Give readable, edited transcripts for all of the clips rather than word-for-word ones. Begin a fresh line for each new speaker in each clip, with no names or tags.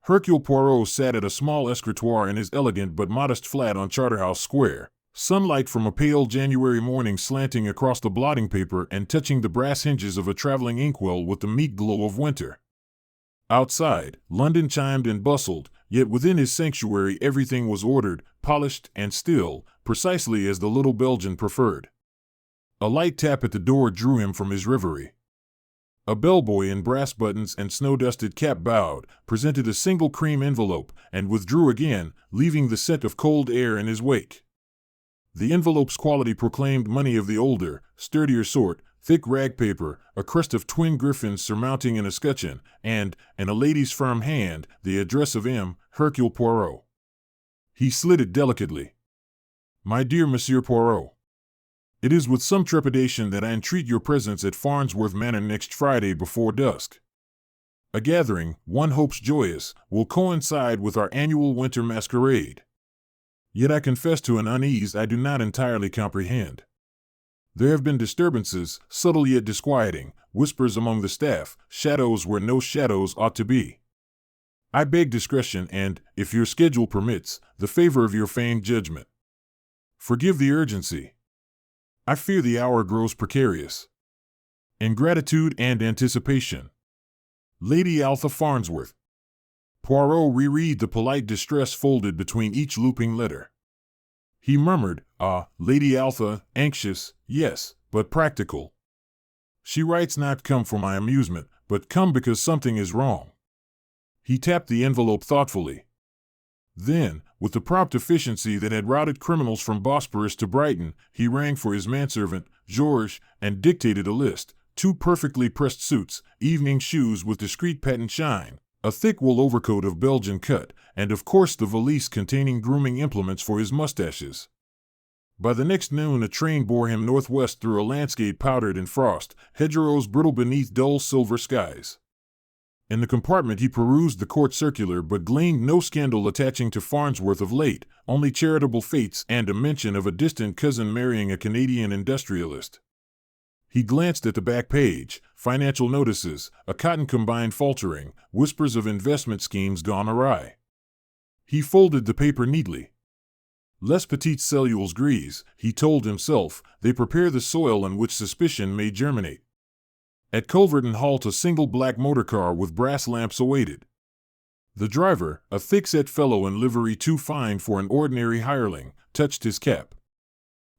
Hercule Poirot sat at a small escritoire in his elegant but modest flat on Charterhouse Square, sunlight from a pale January morning slanting across the blotting paper and touching the brass hinges of a traveling inkwell with the meek glow of winter. Outside, London chimed and bustled, yet within his sanctuary everything was ordered, polished, and still, precisely as the little Belgian preferred. A light tap at the door drew him from his reverie. A bellboy in brass buttons and snow-dusted cap bowed, presented a single cream envelope, and withdrew again, leaving the scent of cold air in his wake. The envelope's quality proclaimed money of the older, sturdier sort, thick rag paper, a crest of twin griffins surmounting an escutcheon, and, in a lady's firm hand, the address of M. Hercule Poirot. He slid it delicately. My dear Monsieur Poirot, it is with some trepidation that I entreat your presence at Farnsworth Manor next Friday before dusk. A gathering, one hopes joyous, will coincide with our annual winter masquerade. Yet I confess to an unease I do not entirely comprehend. There have been disturbances, subtle yet disquieting, whispers among the staff, shadows where no shadows ought to be. I beg discretion and, if your schedule permits, the favor of your feigned judgment. Forgive the urgency. I fear the hour grows precarious. Ingratitude and anticipation. Lady Alpha Farnsworth. Poirot reread the polite distress folded between each looping letter. He murmured, Lady Alpha, anxious, yes, but practical. She writes not come for my amusement, but come because something is wrong. He tapped the envelope thoughtfully. Then, with the prompt efficiency that had routed criminals from Bosporus to Brighton, he rang for his manservant, Georges, and dictated a list: 2 perfectly pressed suits, evening shoes with discreet patent shine, a thick wool overcoat of Belgian cut, and of course the valise containing grooming implements for his mustaches. By the next noon a train bore him northwest through a landscape powdered in frost, hedgerows brittle beneath dull silver skies. In the compartment he perused the court circular but gleaned no scandal attaching to Farnsworth of late, only charitable fates and a mention of a distant cousin marrying a Canadian industrialist. He glanced at the back page: financial notices, a cotton combine faltering, whispers of investment schemes gone awry. He folded the paper neatly. Les petites cellules grises, he told himself, they prepare the soil on which suspicion may germinate. At Culverton Halt a single black motor-car with brass lamps awaited. The driver, a thick-set fellow in livery too fine for an ordinary hireling, touched his cap.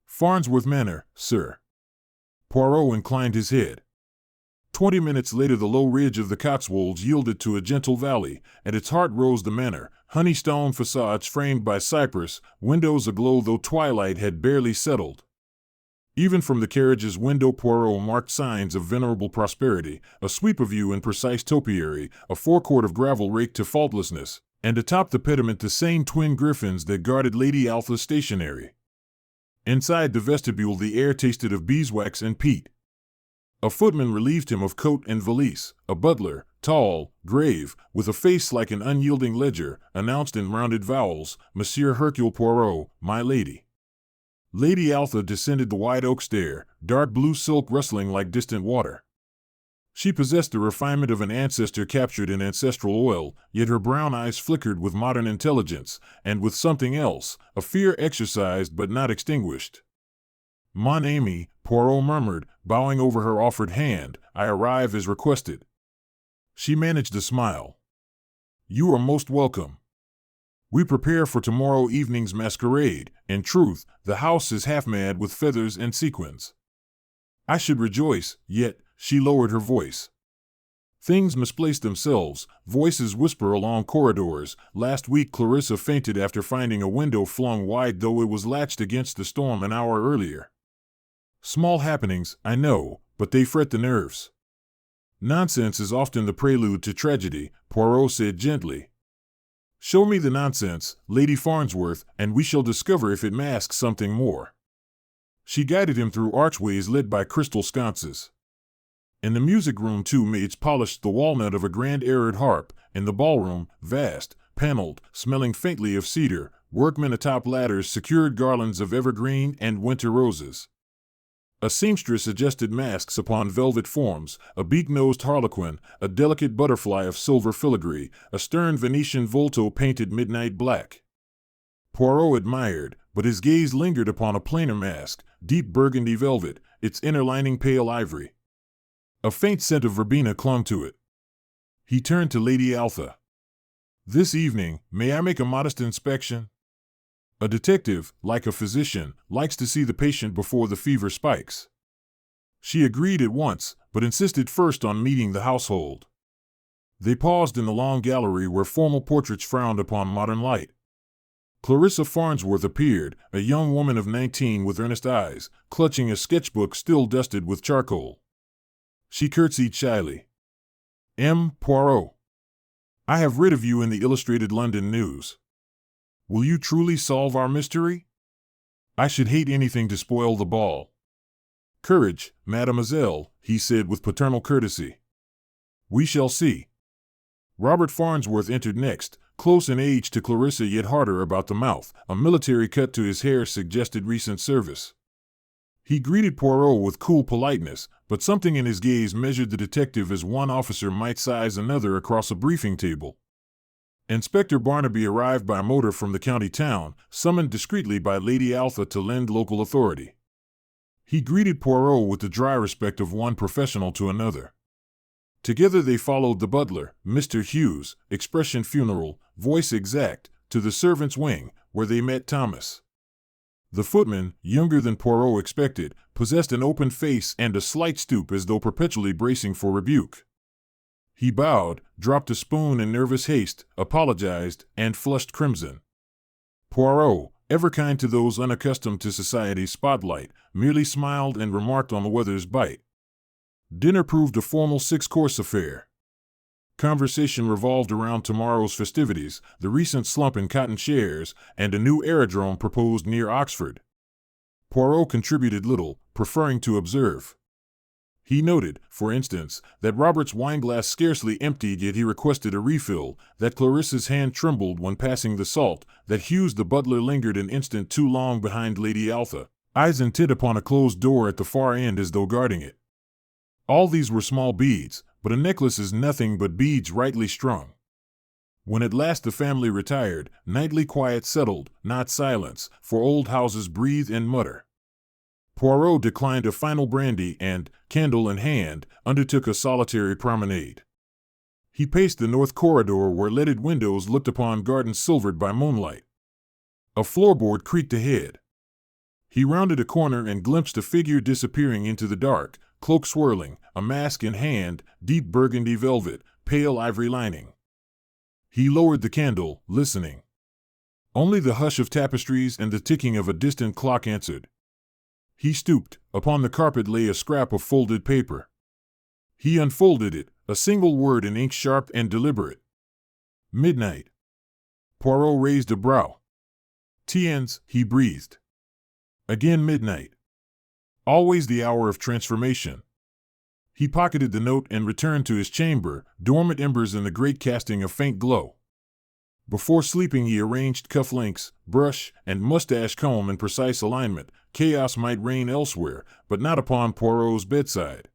Farnsworth Manor, sir. Poirot inclined his head. 20 minutes later the low ridge of the Cotswolds yielded to a gentle valley. At its heart rose the manor, honey-stone facades framed by cypress, windows aglow though twilight had barely settled. Even from the carriage's window Poirot marked signs of venerable prosperity: a sweep of yew in precise topiary, a forecourt of gravel raked to faultlessness, and atop the pediment the same twin griffins that guarded Lady Alpha's stationery. Inside the vestibule the air tasted of beeswax and peat. A footman relieved him of coat and valise. A butler, tall, grave, with a face like an unyielding ledger, announced in rounded vowels, Monsieur Hercule Poirot, my lady. Lady Alpha descended the wide oak stair, dark blue silk rustling like distant water. She possessed the refinement of an ancestor captured in ancestral oil, yet her brown eyes flickered with modern intelligence, and with something else, a fear exercised but not extinguished. Mon ami, Poirot murmured, bowing over her offered hand, I arrive as requested. She managed a smile. You are most welcome. We prepare for tomorrow evening's masquerade. In truth, the house is half mad with feathers and sequins. I should rejoice, yet, she lowered her voice. Things misplace themselves, voices whisper along corridors. Last week Clarissa fainted after finding a window flung wide though it was latched against the storm an hour earlier. Small happenings, I know, but they fret the nerves. Nonsense is often the prelude to tragedy, Poirot said gently. Show me the nonsense, Lady Farnsworth, and we shall discover if it masks something more. She guided him through archways lit by crystal sconces. In the music room 2 maids polished the walnut of a grand arid harp. In the ballroom, vast, paneled, smelling faintly of cedar, workmen atop ladders secured garlands of evergreen and winter roses. A seamstress adjusted masks upon velvet forms, a beak-nosed harlequin, a delicate butterfly of silver filigree, a stern Venetian volto painted midnight black. Poirot admired, but his gaze lingered upon a plainer mask, deep burgundy velvet, its inner lining pale ivory. A faint scent of verbena clung to it. He turned to Lady Altha. "This evening, may I make a modest inspection?" A detective, like a physician, likes to see the patient before the fever spikes. She agreed at once, but insisted first on meeting the household. They paused in the long gallery where formal portraits frowned upon modern light. Clarissa Farnsworth appeared, a young woman of 19 with earnest eyes, clutching a sketchbook still dusted with charcoal. She curtsied shyly. "M. Poirot. I have read of you in the Illustrated London News. Will you truly solve our mystery? I should hate anything to spoil the ball." "Courage, mademoiselle," he said with paternal courtesy. "We shall see." Robert Farnsworth entered next, close in age to Clarissa yet harder about the mouth. A military cut to his hair suggested recent service. He greeted Poirot with cool politeness, but something in his gaze measured the detective as one officer might size another across a briefing table. Inspector Barnaby arrived by motor from the county town, summoned discreetly by Lady Altha to lend local authority. He greeted Poirot with the dry respect of one professional to another. Together they followed the butler, Mr. Hughes, expression funeral, voice exact, to the servants' wing, where they met Thomas. The footman, younger than Poirot expected, possessed an open face and a slight stoop as though perpetually bracing for rebuke. He bowed, dropped a spoon in nervous haste, apologized, and flushed crimson. Poirot, ever kind to those unaccustomed to society's spotlight, merely smiled and remarked on the weather's bite. Dinner proved a formal 6-course affair. Conversation revolved around tomorrow's festivities, the recent slump in cotton shares, and a new aerodrome proposed near Oxford. Poirot contributed little, preferring to observe. He noted, for instance, that Robert's wineglass scarcely emptied yet he requested a refill, that Clarissa's hand trembled when passing the salt, that Hughes the butler lingered an instant too long behind Lady Altha, eyes intent upon a closed door at the far end as though guarding it. All these were small beads, but a necklace is nothing but beads rightly strung. When at last the family retired, nightly quiet settled, not silence, for old houses breathe and mutter. Poirot declined a final brandy and, candle in hand, undertook a solitary promenade. He paced the north corridor where leaded windows looked upon gardens silvered by moonlight. A floorboard creaked ahead. He rounded a corner and glimpsed a figure disappearing into the dark, cloak swirling, a mask in hand, deep burgundy velvet, pale ivory lining. He lowered the candle, listening. Only the hush of tapestries and the ticking of a distant clock answered. He stooped. Upon the carpet lay a scrap of folded paper. He unfolded it, a single word in ink sharp and deliberate. Midnight. Poirot raised a brow. "Tiens," he breathed. Again midnight. Always the hour of transformation. He pocketed the note and returned to his chamber, dormant embers in the grate casting a faint glow. Before sleeping he arranged cufflinks, brush, and mustache comb in precise alignment. Chaos might reign elsewhere, but not upon Poirot's bedside.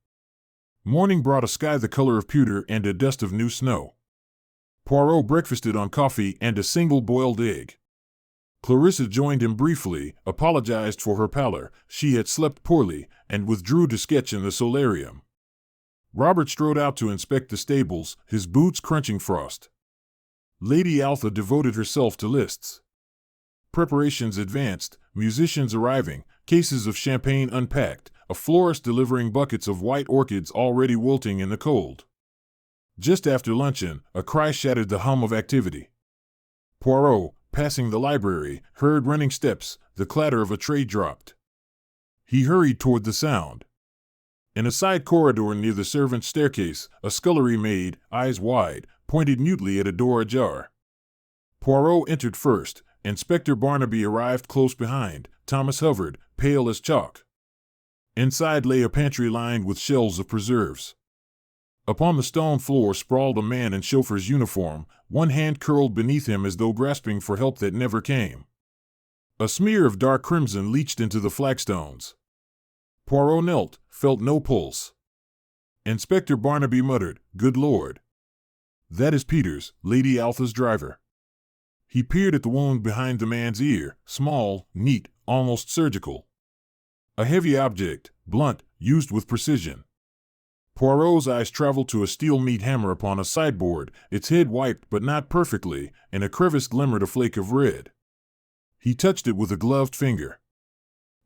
Morning brought a sky the color of pewter and a dust of new snow. Poirot breakfasted on coffee and a single boiled egg. Clarissa joined him briefly, apologized for her pallor, she had slept poorly, and withdrew to sketch in the solarium. Robert strode out to inspect the stables, his boots crunching frost. Lady Altha devoted herself to lists. Preparations advanced, musicians arriving, cases of champagne unpacked, a florist delivering buckets of white orchids already wilting in the cold. Just after luncheon, a cry shattered the hum of activity. Poirot, passing the library, heard running steps, the clatter of a tray dropped. He hurried toward the sound. In a side corridor near the servants' staircase, a scullery maid, eyes wide, pointed mutely at a door ajar. Poirot entered first. Inspector Barnaby arrived close behind. Thomas hovered, pale as chalk. Inside lay a pantry lined with shelves of preserves. Upon the stone floor sprawled a man in chauffeur's uniform, one hand curled beneath him as though grasping for help that never came. A smear of dark crimson leached into the flagstones. Poirot knelt, felt no pulse. Inspector Barnaby muttered, "Good Lord. That is Peters, Lady Altha's driver." He peered at the wound behind the man's ear, small, neat, almost surgical. A heavy object, blunt, used with precision. Poirot's eyes traveled to a steel meat hammer upon a sideboard, its head wiped but not perfectly, and a crevice glimmered a flake of red. He touched it with a gloved finger.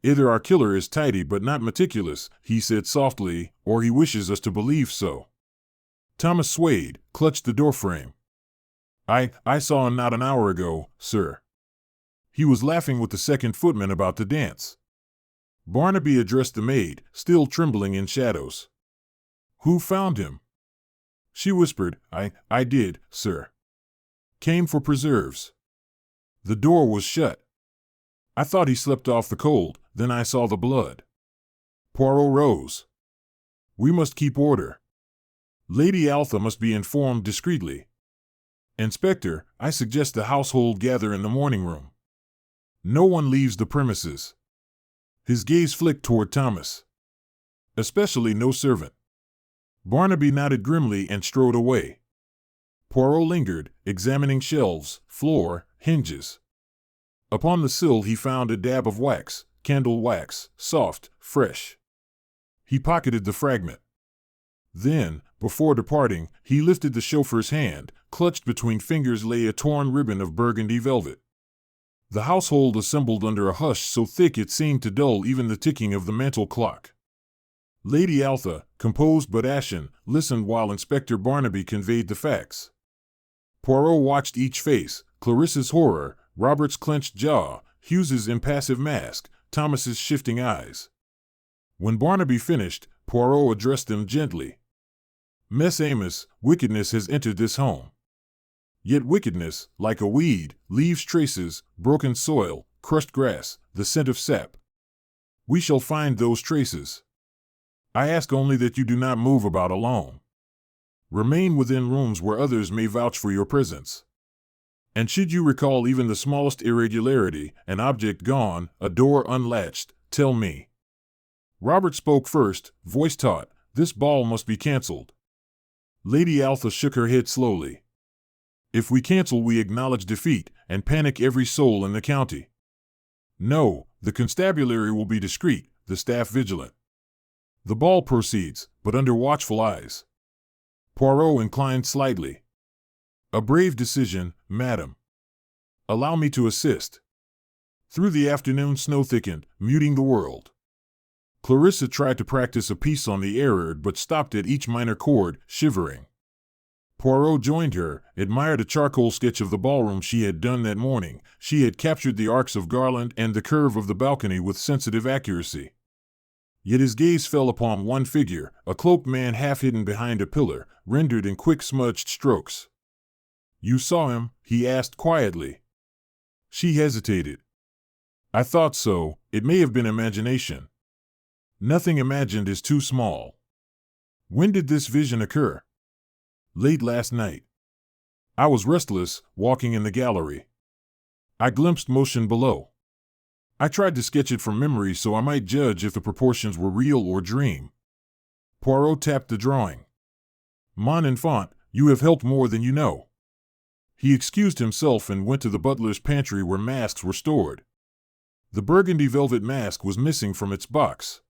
"Either our killer is tidy but not meticulous," he said softly, "or he wishes us to believe so." Thomas swayed, clutched the doorframe. I saw him not an hour ago, sir." He was laughing with the second footman about to dance. Barnaby addressed the maid, still trembling in shadows. "Who found him?" She whispered, I did, sir. Came for preserves." The door was shut. "I thought he slept off the cold, then I saw the blood." Poirot rose. "We must keep order. Lady Altha must be informed discreetly. Inspector, I suggest the household gather in the morning room. No one leaves the premises." His gaze flicked toward Thomas. "Especially no servant." Barnaby nodded grimly and strode away. Poirot lingered, examining shelves, floor, hinges. Upon the sill he found a dab of wax, candle wax, soft, fresh. He pocketed the fragment. Then, before departing, he lifted the chauffeur's hand. Clutched between fingers lay a torn ribbon of burgundy velvet. The household assembled under a hush so thick it seemed to dull even the ticking of the mantel clock. Lady Altha, composed but ashen, listened while Inspector Barnaby conveyed the facts. Poirot watched each face, Clarissa's horror, Robert's clenched jaw, Hughes's impassive mask, Thomas's shifting eyes. When Barnaby finished, Poirot addressed them gently. "Miss Amos, wickedness has entered this home. Yet wickedness, like a weed, leaves traces, broken soil, crushed grass, the scent of sap. We shall find those traces. I ask only that you do not move about alone. Remain within rooms where others may vouch for your presence. And should you recall even the smallest irregularity, an object gone, a door unlatched, tell me." Robert spoke first, voice taut, "This ball must be cancelled." Lady Altha shook her head slowly. "If we cancel, we acknowledge defeat and panic every soul in the county. No, the constabulary will be discreet, the staff vigilant. The ball proceeds, but under watchful eyes." Poirot inclined slightly. "A brave decision, madam. Allow me to assist." Through the afternoon snow thickened, muting the world. Clarissa tried to practice a piece on the air but stopped at each minor chord, shivering. Poirot joined her, admired a charcoal sketch of the ballroom she had done that morning. She had captured the arcs of garland and the curve of the balcony with sensitive accuracy. Yet his gaze fell upon one figure, a cloaked man half hidden behind a pillar, rendered in quick smudged strokes. "You saw him?" he asked quietly. She hesitated. "I thought so. It may have been imagination." "Nothing imagined is too small." "When did this vision occur?" "Late last night. I was restless, walking in the gallery. I glimpsed motion below. I tried to sketch it from memory so I might judge if the proportions were real or dream." Poirot tapped the drawing. "Mon enfant, you have helped more than you know." He excused himself and went to the butler's pantry where masks were stored. The burgundy velvet mask was missing from its box.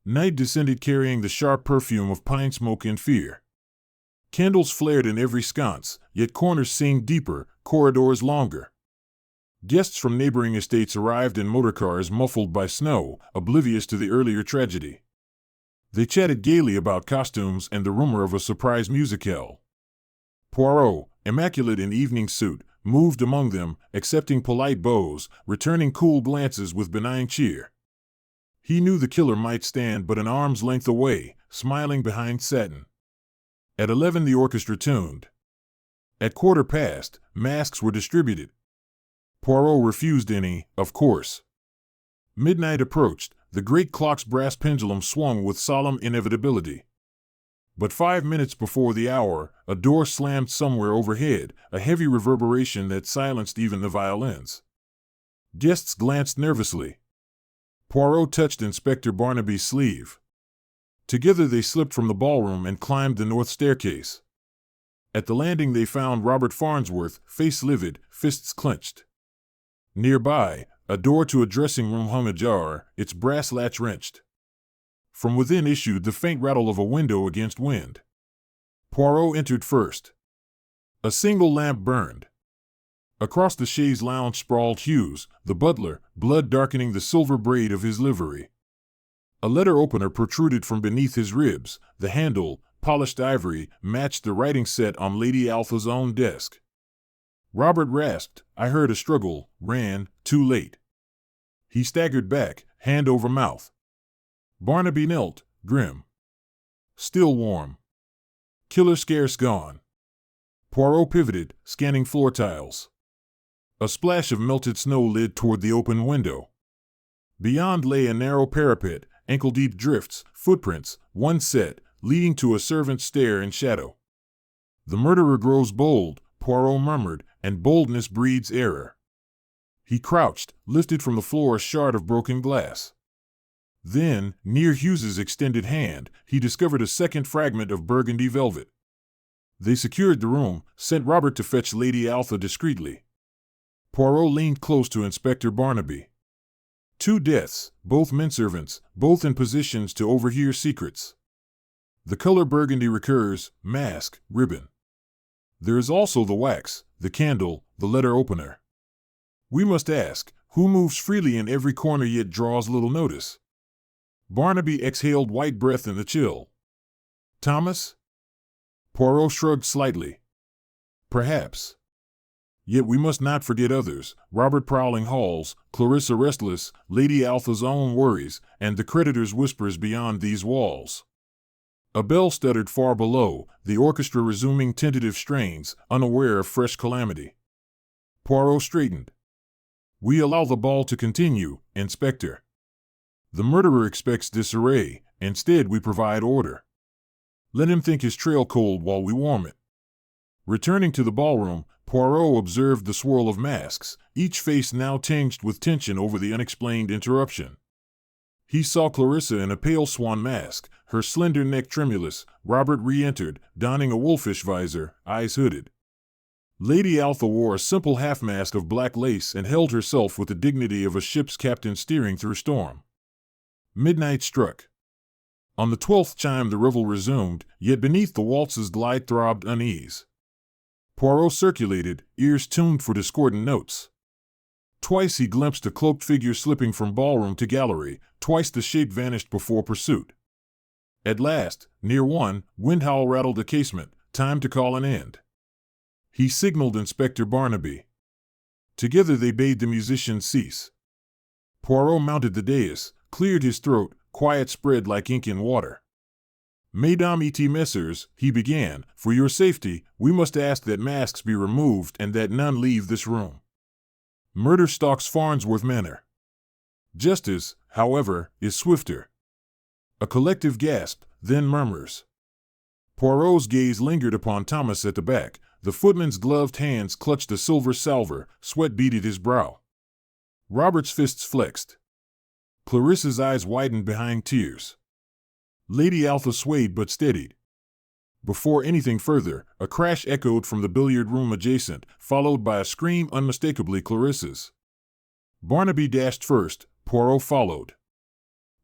Night descended carrying the sharp perfume of pine smoke and fear. Candles flared in every sconce, yet corners seemed deeper, corridors longer. Guests from neighboring estates arrived in motorcars muffled by snow, oblivious to the earlier tragedy. They chatted gaily about costumes and the rumor of a surprise musicale. Poirot, immaculate in evening suit, moved among them, accepting polite bows, returning cool glances with benign cheer. He knew the killer might stand but an arm's length away, smiling behind satin. At 11 the orchestra tuned. At 1:15, masks were distributed. Poirot refused any, of course. Midnight approached, the great clock's brass pendulum swung with solemn inevitability. But 5 minutes before the hour, a door slammed somewhere overhead, a heavy reverberation that silenced even the violins. Guests glanced nervously. Poirot touched Inspector Barnaby's sleeve. Together they slipped from the ballroom and climbed the north staircase. At the landing they found Robert Farnsworth, face livid, fists clenched. Nearby, a door to a dressing room hung ajar, its brass latch wrenched. From within issued the faint rattle of a window against wind. Poirot entered first. A single lamp burned. Across the chaise lounge sprawled Hughes, the butler, blood darkening the silver braid of his livery. A letter opener protruded from beneath his ribs. The handle, polished ivory, matched the writing set on Lady Alpha's own desk. Robert rasped, "I heard a struggle," ran, too late. He staggered back, hand over mouth. Barnaby knelt, grim. Still warm. Killer scarce gone. Poirot pivoted, scanning floor tiles. A splash of melted snow led toward the open window. Beyond lay a narrow parapet, ankle-deep drifts, footprints, one set, leading to a servant's stair in shadow. "The murderer grows bold," Poirot murmured, "and boldness breeds error." He crouched, lifted from the floor a shard of broken glass. Then, near Hughes's extended hand, he discovered a second fragment of burgundy velvet. They secured the room, sent Robert to fetch Lady Alpha discreetly. Poirot leaned close to Inspector Barnaby. 2 deaths, both menservants, both in positions to overhear secrets. The color burgundy recurs, mask, ribbon. There is also the wax, the candle, the letter opener. We must ask, who moves freely in every corner yet draws little notice? Barnaby exhaled white breath in the chill. Thomas? Poirot shrugged slightly. Perhaps. Yet we must not forget others, Robert prowling halls, Clarissa restless, Lady Alpha's own worries, and the creditor's whispers beyond these walls. A bell stuttered far below, the orchestra resuming tentative strains, unaware of fresh calamity. Poirot straightened. We allow the ball to continue, Inspector. The murderer expects disarray, instead we provide order. Let him think his trail cold while we warm it. Returning to the ballroom, Poirot observed the swirl of masks, each face now tinged with tension over the unexplained interruption. He saw Clarissa in a pale swan mask, her slender neck tremulous. Robert re-entered, donning a wolfish visor, eyes hooded. Lady Alpha wore a simple half-mask of black lace and held herself with the dignity of a ship's captain steering through storm. Midnight struck. On the 12th chime the revel resumed, yet beneath the waltz's glide throbbed unease. Poirot circulated, ears tuned for discordant notes. Twice he glimpsed a cloaked figure slipping from ballroom to gallery, twice the shape vanished before pursuit. At last, near one, windhowl rattled the casement, time to call an end. He signaled Inspector Barnaby. Together they bade the musicians cease. Poirot mounted the dais, cleared his throat, quiet spread like ink in water. Mesdames et messieurs, he began, for your safety, we must ask that masks be removed and that none leave this room. Murder stalks Farnsworth Manor. Justice, however, is swifter. A collective gasp, then murmurs. Poirot's gaze lingered upon Thomas at the back. The footman's gloved hands clutched a silver salver, sweat beaded his brow. Robert's fists flexed. Clarissa's eyes widened behind tears. Lady Alpha swayed but steadied. Before anything further, a crash echoed from the billiard room adjacent, followed by a scream unmistakably Clarissa's. Barnaby dashed first, Poirot followed.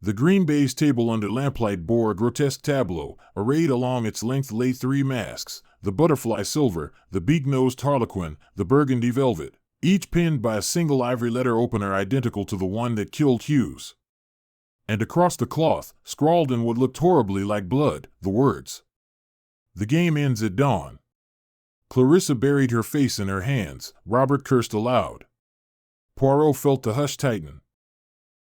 The green baize table under lamplight bore a grotesque tableau. Arrayed along its length lay 3 masks, the butterfly silver, the beak-nosed harlequin, the burgundy velvet, each pinned by a single ivory letter opener identical to the one that killed Hughes. And across the cloth, scrawled in what looked horribly like blood, the words, "The game ends at dawn." Clarissa buried her face in her hands. Robert cursed aloud. Poirot felt the hush tighten.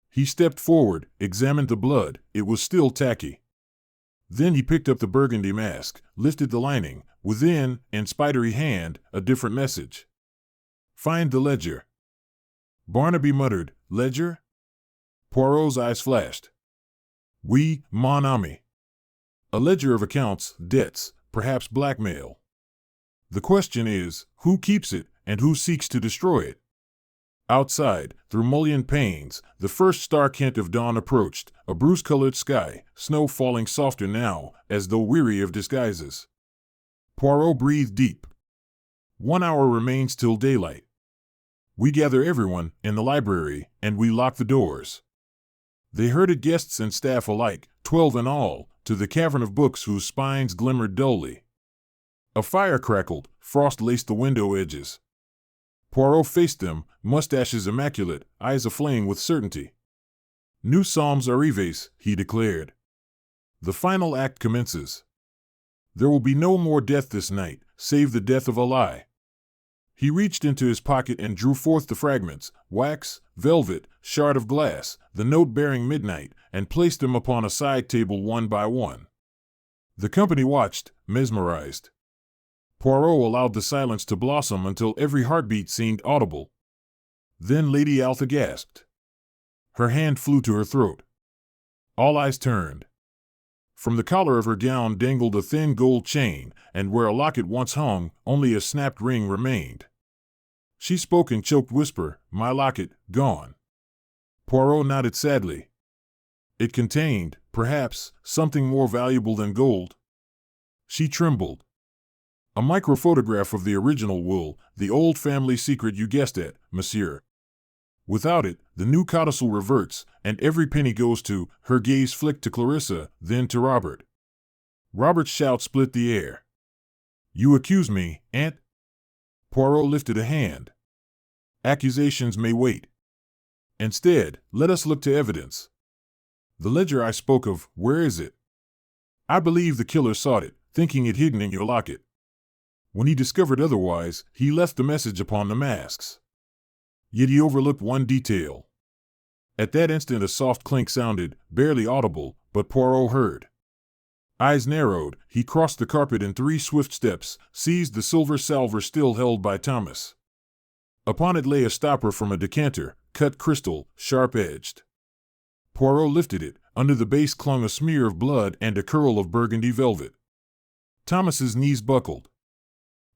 He stepped forward, examined the blood. It was still tacky. Then he picked up the burgundy mask, lifted the lining. Within, in spidery hand, a different message. "Find the ledger." Barnaby muttered, "Ledger?" Poirot's eyes flashed. "Oui, mon ami. A ledger of accounts, debts, perhaps blackmail. The question is, who keeps it, and who seeks to destroy it?" Outside, through mullioned panes, the first stark hint of dawn approached, a bruise-colored sky, snow falling softer now, as though weary of disguises. Poirot breathed deep. 1 hour remains till daylight. We gather everyone, in the library, and we lock the doors. They herded guests and staff alike, 12 in all, to the cavern of books whose spines glimmered dully. A fire crackled, frost laced the window edges. Poirot faced them, mustaches immaculate, eyes aflame with certainty. New Psalms arrives, he declared. The final act commences. There will be no more death this night, save the death of a lie. He reached into his pocket and drew forth the fragments, wax, velvet, shard of glass, the note bearing midnight, and placed them upon a side table one by one. The company watched, mesmerized. Poirot allowed the silence to blossom until every heartbeat seemed audible. Then Lady Altha gasped. Her hand flew to her throat. All eyes turned. From the collar of her gown dangled a thin gold chain, and where a locket once hung, only a snapped ring remained. She spoke in choked whisper, "My locket, gone." Poirot nodded sadly. It contained, perhaps, something more valuable than gold. She trembled. A microphotograph of the original wool, the old family secret you guessed at, monsieur. Without it, the new codicil reverts, and every penny goes to, her gaze flicked to Clarissa, then to Robert. Robert's shout split the air. You accuse me, Aunt? Poirot lifted a hand. Accusations may wait. Instead, let us look to evidence. The ledger I spoke of, where is it? I believe the killer sought it, thinking it hidden in your locket. When he discovered otherwise, he left the message upon the masks. Yet he overlooked one detail. At that instant a soft clink sounded, barely audible, but Poirot heard. Eyes narrowed, he crossed the carpet in 3 swift steps, seized the silver salver still held by Thomas. Upon it lay a stopper from a decanter, cut crystal, sharp-edged. Poirot lifted it. Under the base clung a smear of blood and a curl of burgundy velvet. Thomas's knees buckled.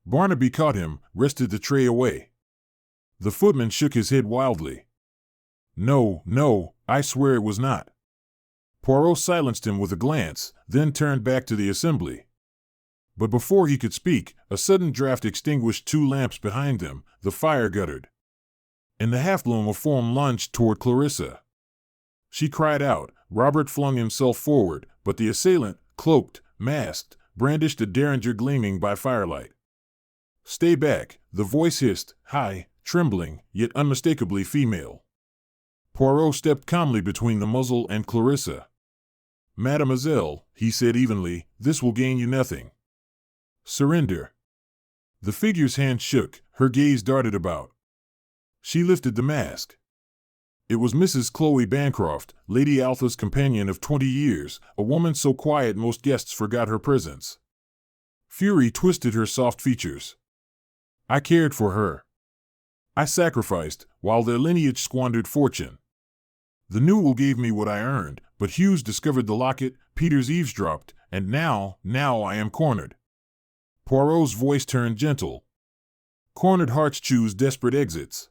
Barnaby caught him, wrested the tray away. The footman shook his head wildly. No, no, I swear it was not. Poirot silenced him with a glance, then turned back to the assembly. But before he could speak, a sudden draught extinguished 2 lamps behind them, the fire guttered. In the half-gloom a form lunged toward Clarissa. She cried out. Robert flung himself forward, but the assailant, cloaked, masked, brandished a derringer gleaming by firelight. Stay back, the voice hissed, high, trembling, yet unmistakably female. Poirot stepped calmly between the muzzle and Clarissa. Mademoiselle, he said evenly, this will gain you nothing. Surrender. The figure's hand shook, her gaze darted about. She lifted the mask. It was Mrs. Chloe Bancroft, Lady Altha's companion of 20 years, a woman so quiet most guests forgot her presence. Fury twisted her soft features. I cared for her. I sacrificed, while their lineage squandered fortune. The new will gave me what I earned, but Hughes discovered the locket, Peters eavesdropped, and now I am cornered. Poirot's voice turned gentle. Cornered hearts choose desperate exits.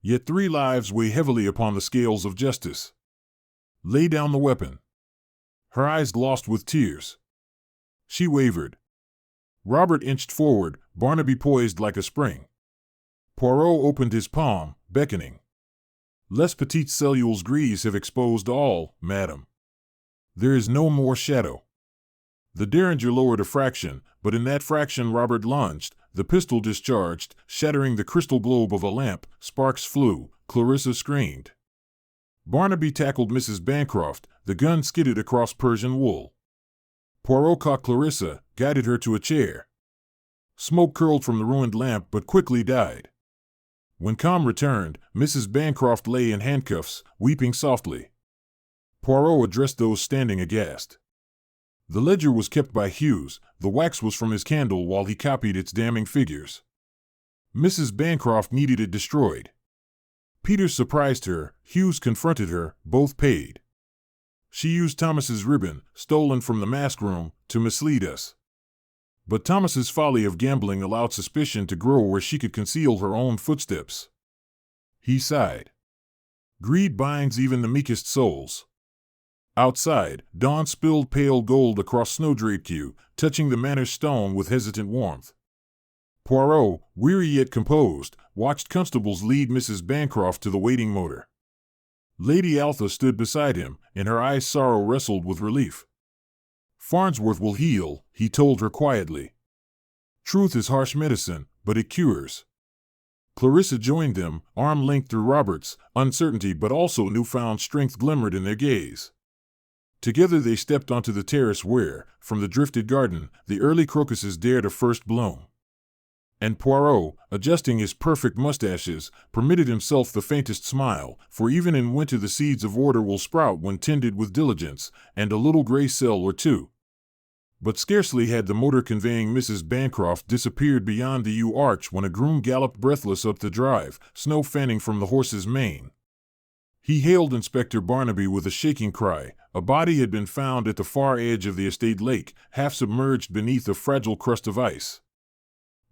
Yet 3 lives weigh heavily upon the scales of justice. Lay down the weapon. Her eyes glossed with tears. She wavered. Robert inched forward, Barnaby poised like a spring. Poirot opened his palm, beckoning. Les petites cellules grises have exposed all, madam. There is no more shadow. The derringer lowered a fraction, but in that fraction Robert lunged, the pistol discharged, shattering the crystal globe of a lamp, sparks flew, Clarissa screamed. Barnaby tackled Mrs. Bancroft, the gun skidded across Persian wool. Poirot caught Clarissa, guided her to a chair. Smoke curled from the ruined lamp but quickly died. When calm returned, Mrs. Bancroft lay in handcuffs, weeping softly. Poirot addressed those standing aghast. The ledger was kept by Hughes, the wax was from his candle while he copied its damning figures. Mrs. Bancroft needed it destroyed. Peters surprised her, Hughes confronted her, both paid. She used Thomas's ribbon, stolen from the mask room, to mislead us. But Thomas's folly of gambling allowed suspicion to grow where she could conceal her own footsteps. He sighed. Greed binds even the meekest souls. Outside, dawn spilled pale gold across snow-draped yew, touching the manor's stone with hesitant warmth. Poirot, weary yet composed, watched constables lead Mrs. Bancroft to the waiting motor. Lady Altha stood beside him, and her eyes sorrow wrestled with relief. Farnsworth will heal, he told her quietly. Truth is harsh medicine, but it cures. Clarissa joined them, arm-linked through Robert's. Uncertainty but also newfound strength glimmered in their gaze. Together they stepped onto the terrace where, from the drifted garden, the early crocuses dared a first bloom. And Poirot, adjusting his perfect mustaches, permitted himself the faintest smile, for even in winter the seeds of order will sprout when tended with diligence, and a little gray cell or two. But scarcely had the motor conveying Mrs. Bancroft disappeared beyond the yew arch when a groom galloped breathless up the drive, snow fanning from the horse's mane. He hailed Inspector Barnaby with a shaking cry. A body had been found at the far edge of the estate lake, half submerged beneath a fragile crust of ice.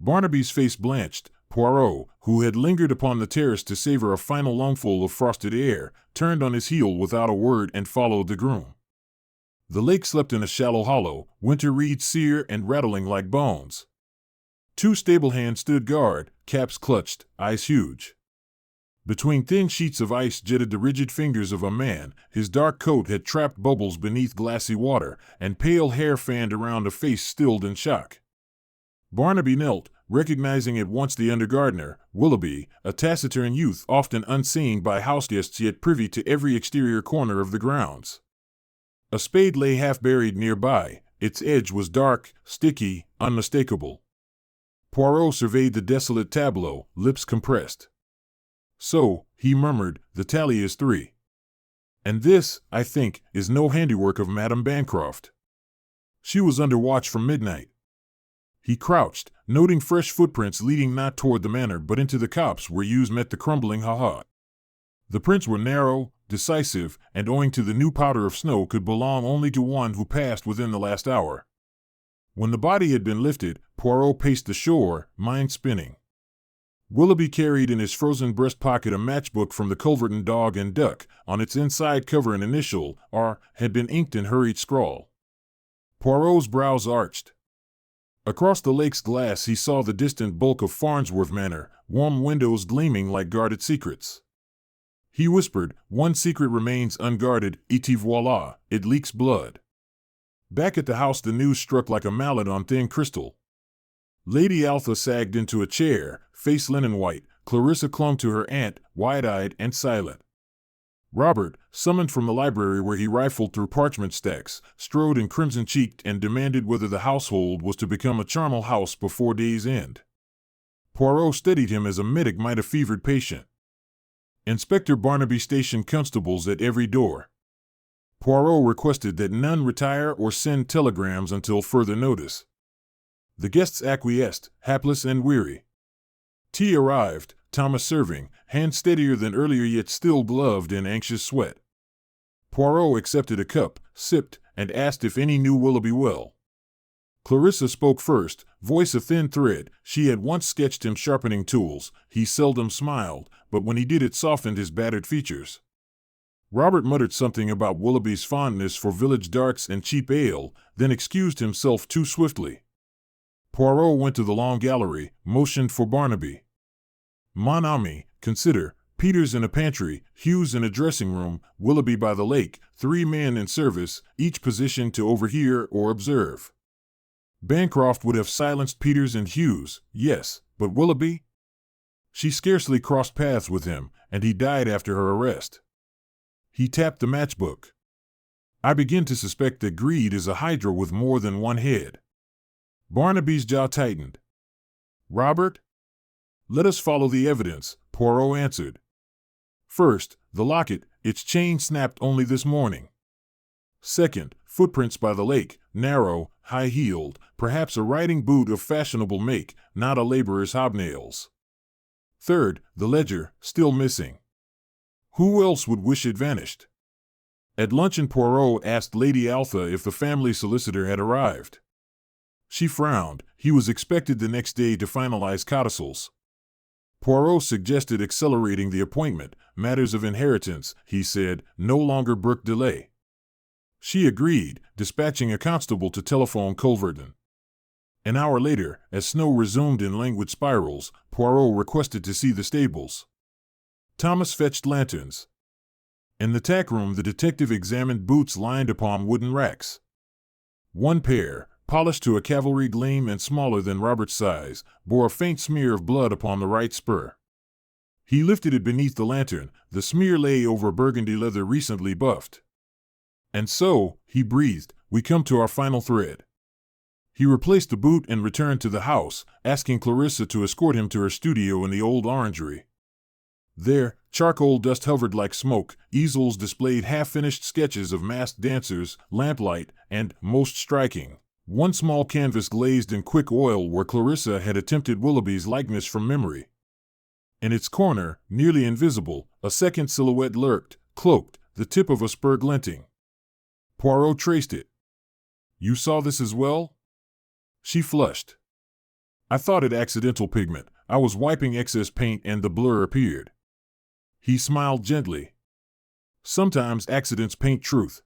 Barnaby's face blanched. Poirot, who had lingered upon the terrace to savor a final lungful of frosted air, turned on his heel without a word and followed the groom. The lake slept in a shallow hollow, winter reeds sere and rattling like bones. 2 stable hands stood guard, caps clutched, eyes huge. Between thin sheets of ice jetted the rigid fingers of a man. His dark coat had trapped bubbles beneath glassy water, and pale hair fanned around a face stilled in shock. Barnaby knelt, recognizing at once the under-gardener, Willoughby, a taciturn youth often unseen by houseguests yet privy to every exterior corner of the grounds. A spade lay half-buried nearby. Its edge was dark, sticky, unmistakable. Poirot surveyed the desolate tableau, lips compressed. "So," he murmured, "the tally is 3. And this, I think, is no handiwork of Madame Bancroft. She was under watch from midnight." He crouched, noting fresh footprints leading not toward the manor but into the copse where yews met the crumbling ha-ha. The prints were narrow, decisive, and owing to the new powder of snow could belong only to one who passed within the last hour. When the body had been lifted, Poirot paced the shore, mind spinning. Willoughby carried in his frozen breast pocket a matchbook from the Culverton Dog and Duck. On its inside cover an initial, R, had been inked in hurried scrawl. Poirot's brows arched. Across the lake's glass he saw the distant bulk of Farnsworth Manor, warm windows gleaming like guarded secrets. He whispered, "One secret remains unguarded, et voilà, it leaks blood." Back at the house the news struck like a mallet on thin crystal. Lady Altha sagged into a chair, face linen white. Clarissa clung to her aunt, wide-eyed and silent. Robert, summoned from the library where he rifled through parchment stacks, strode in crimson-cheeked and demanded whether the household was to become a charnel house before day's end. Poirot steadied him as a medic might a fevered patient. Inspector Barnaby stationed constables at every door. Poirot requested that none retire or send telegrams until further notice. The guests acquiesced, hapless and weary. Tea arrived, Thomas serving, hand steadier than earlier yet still gloved in anxious sweat. Poirot accepted a cup, sipped, and asked if any knew Willoughby well. Clarissa spoke first, voice a thin thread. She had once sketched him sharpening tools. He seldom smiled, but when he did it softened his battered features. Robert muttered something about Willoughby's fondness for village darks and cheap ale, then excused himself too swiftly. Poirot went to the long gallery, motioned for Barnaby. "Mon ami, consider, Peters in a pantry, Hughes in a dressing room, Willoughby by the lake, 3 men in service, each positioned to overhear or observe." Bancroft would have silenced Peters and Hughes, yes, but Willoughby? She scarcely crossed paths with him, and he died after her arrest. He tapped the matchbook. "I begin to suspect that greed is a hydra with more than one head." Barnaby's jaw tightened. "Robert?" "Let us follow the evidence," Poirot answered. "First, the locket, its chain snapped only this morning. Second, footprints by the lake, narrow, high-heeled, perhaps a riding boot of fashionable make, not a laborer's hobnails. Third, the ledger, still missing. Who else would wish it vanished?" At luncheon Poirot asked Lady Altha if the family solicitor had arrived. She frowned. He was expected the next day to finalize codicils. Poirot suggested accelerating the appointment. Matters of inheritance, he said, no longer brook delay. She agreed, dispatching a constable to telephone Culverton. An hour later, as snow resumed in languid spirals, Poirot requested to see the stables. Thomas fetched lanterns. In the tack room, the detective examined boots lined upon wooden racks. One pair, polished to a cavalry gleam and smaller than Robert's size, bore a faint smear of blood upon the right spur. He lifted it beneath the lantern. The smear lay over burgundy leather recently buffed. "And so," he breathed, "we come to our final thread." He replaced the boot and returned to the house, asking Clarissa to escort him to her studio in the old orangery. There, charcoal dust hovered like smoke, easels displayed half-finished sketches of masked dancers, lamplight, and, most striking, one small canvas glazed in quick oil where Clarissa had attempted Willoughby's likeness from memory. In its corner, nearly invisible, a second silhouette lurked, cloaked, the tip of a spur glinting. Poirot traced it. "You saw this as well?" She flushed. "I thought it accidental pigment. I was wiping excess paint and the blur appeared." He smiled gently. "Sometimes accidents paint truth."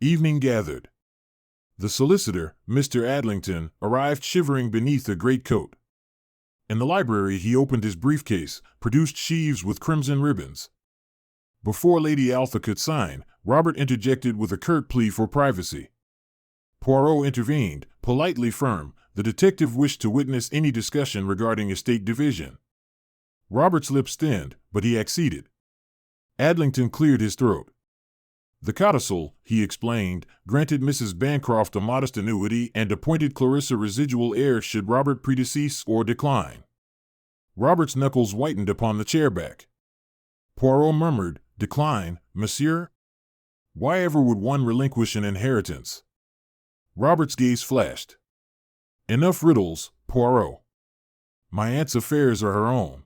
Evening gathered. The solicitor, Mr. Adlington, arrived shivering beneath a greatcoat. In the library he opened his briefcase, produced sheaves with crimson ribbons. Before Lady Altha could sign, Robert interjected with a curt plea for privacy. Poirot intervened, politely firm. The detective wished to witness any discussion regarding estate division. Robert's lips thinned, but he acceded. Adlington cleared his throat. "The codicil," he explained, "granted Mrs. Bancroft a modest annuity and appointed Clarissa residual heir should Robert predecease or decline." Robert's knuckles whitened upon the chairback. Poirot murmured, "Decline, monsieur? Why ever would one relinquish an inheritance?" Robert's gaze flashed. "Enough riddles, Poirot. My aunt's affairs are her own."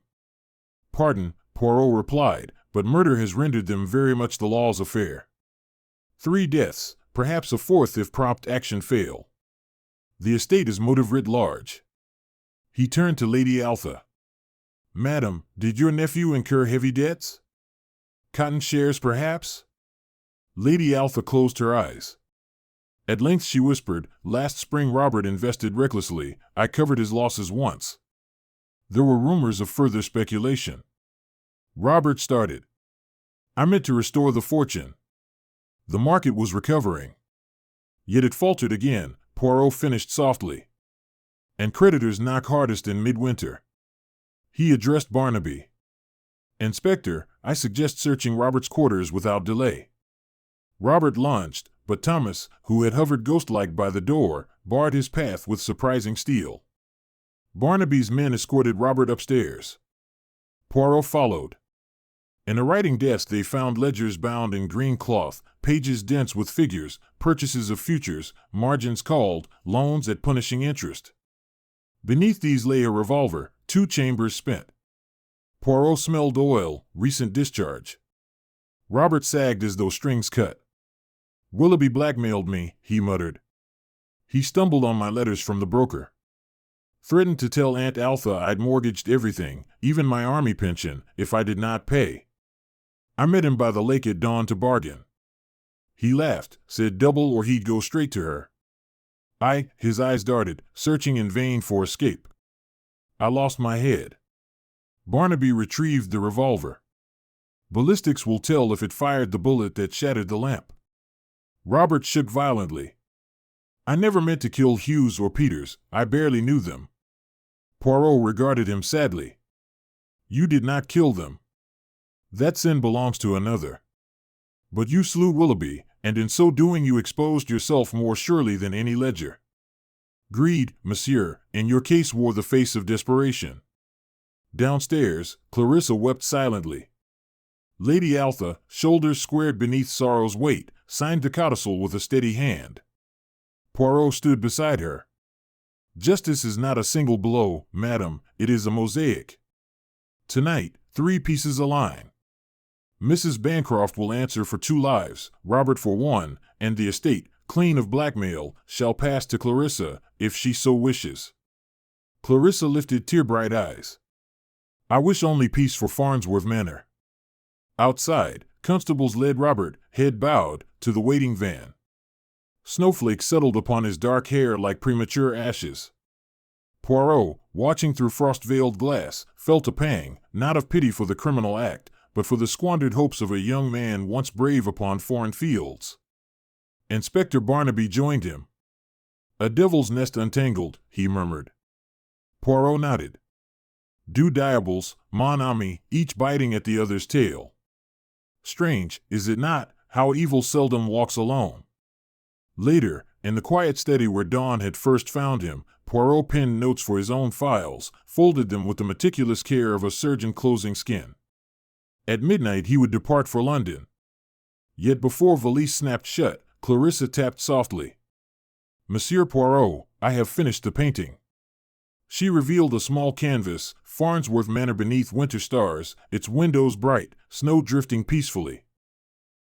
"Pardon," Poirot replied, "but murder has rendered them very much the law's affair. 3 deaths, perhaps a 4th if prompt action fail. The estate is motive writ large." He turned to Lady Altha. "Madam, did your nephew incur heavy debts? Cotton shares, perhaps?" Lady Altha closed her eyes. At length she whispered, "Last spring Robert invested recklessly. I covered his losses once." There were rumors of further speculation. Robert started. "I meant to restore the fortune. The market was recovering." Yet it faltered again, Poirot finished softly. "And creditors knock hardest in midwinter." He addressed Barnaby. "Inspector, I suggest searching Robert's quarters without delay." Robert lunged, but Thomas, who had hovered ghost-like by the door, barred his path with surprising steel. Barnaby's men escorted Robert upstairs. Poirot followed. In a writing desk they found ledgers bound in green cloth, pages dense with figures, purchases of futures, margins called, loans at punishing interest. Beneath these lay a revolver, 2 chambers spent. Poirot smelled oil, recent discharge. Robert sagged as though strings cut. "Willoughby blackmailed me," he muttered. "He stumbled on my letters from the broker. Threatened to tell Aunt Altha I'd mortgaged everything, even my army pension, if I did not pay. I met him by the lake at dawn to bargain. He laughed, said double or he'd go straight to her. His eyes darted, searching in vain for escape. I lost my head." Barnaby retrieved the revolver. "Ballistics will tell if it fired the bullet that shattered the lamp." Robert shook violently. "I never meant to kill Hughes or Peters, I barely knew them." Poirot regarded him sadly. "You did not kill them. That sin belongs to another. But you slew Willoughby, and in so doing you exposed yourself more surely than any ledger. Greed, monsieur, in your case wore the face of desperation." Downstairs, Clarissa wept silently. Lady Altha, shoulders squared beneath sorrow's weight, signed the codicil with a steady hand. Poirot stood beside her. "Justice is not a single blow, madam, it is a mosaic. Tonight, 3 pieces align. Mrs. Bancroft will answer for 2 lives, Robert for 1, and the estate, clean of blackmail, shall pass to Clarissa, if she so wishes." Clarissa lifted tear-bright eyes. I wish only peace for Farnsworth Manor. Outside, constables led Robert, head bowed, to the waiting van. Snowflakes settled upon his dark hair like premature ashes. Poirot, watching through frost-veiled glass, felt a pang, not of pity for the criminal act, but for the squandered hopes of a young man once brave upon foreign fields. Inspector Barnaby joined him. "A devil's nest untangled," he murmured. Poirot nodded. "Deux diables, mon ami, each biting at the other's tail. Strange, is it not, how evil seldom walks alone?" Later, in the quiet study where Dawn had first found him, Poirot penned notes for his own files, folded them with the meticulous care of a surgeon closing skin. At midnight he would depart for London. Yet before valise snapped shut, Clarissa tapped softly. "Monsieur Poirot, I have finished the painting." She revealed a small canvas, Farnsworth Manor beneath winter stars, its windows bright, snow drifting peacefully.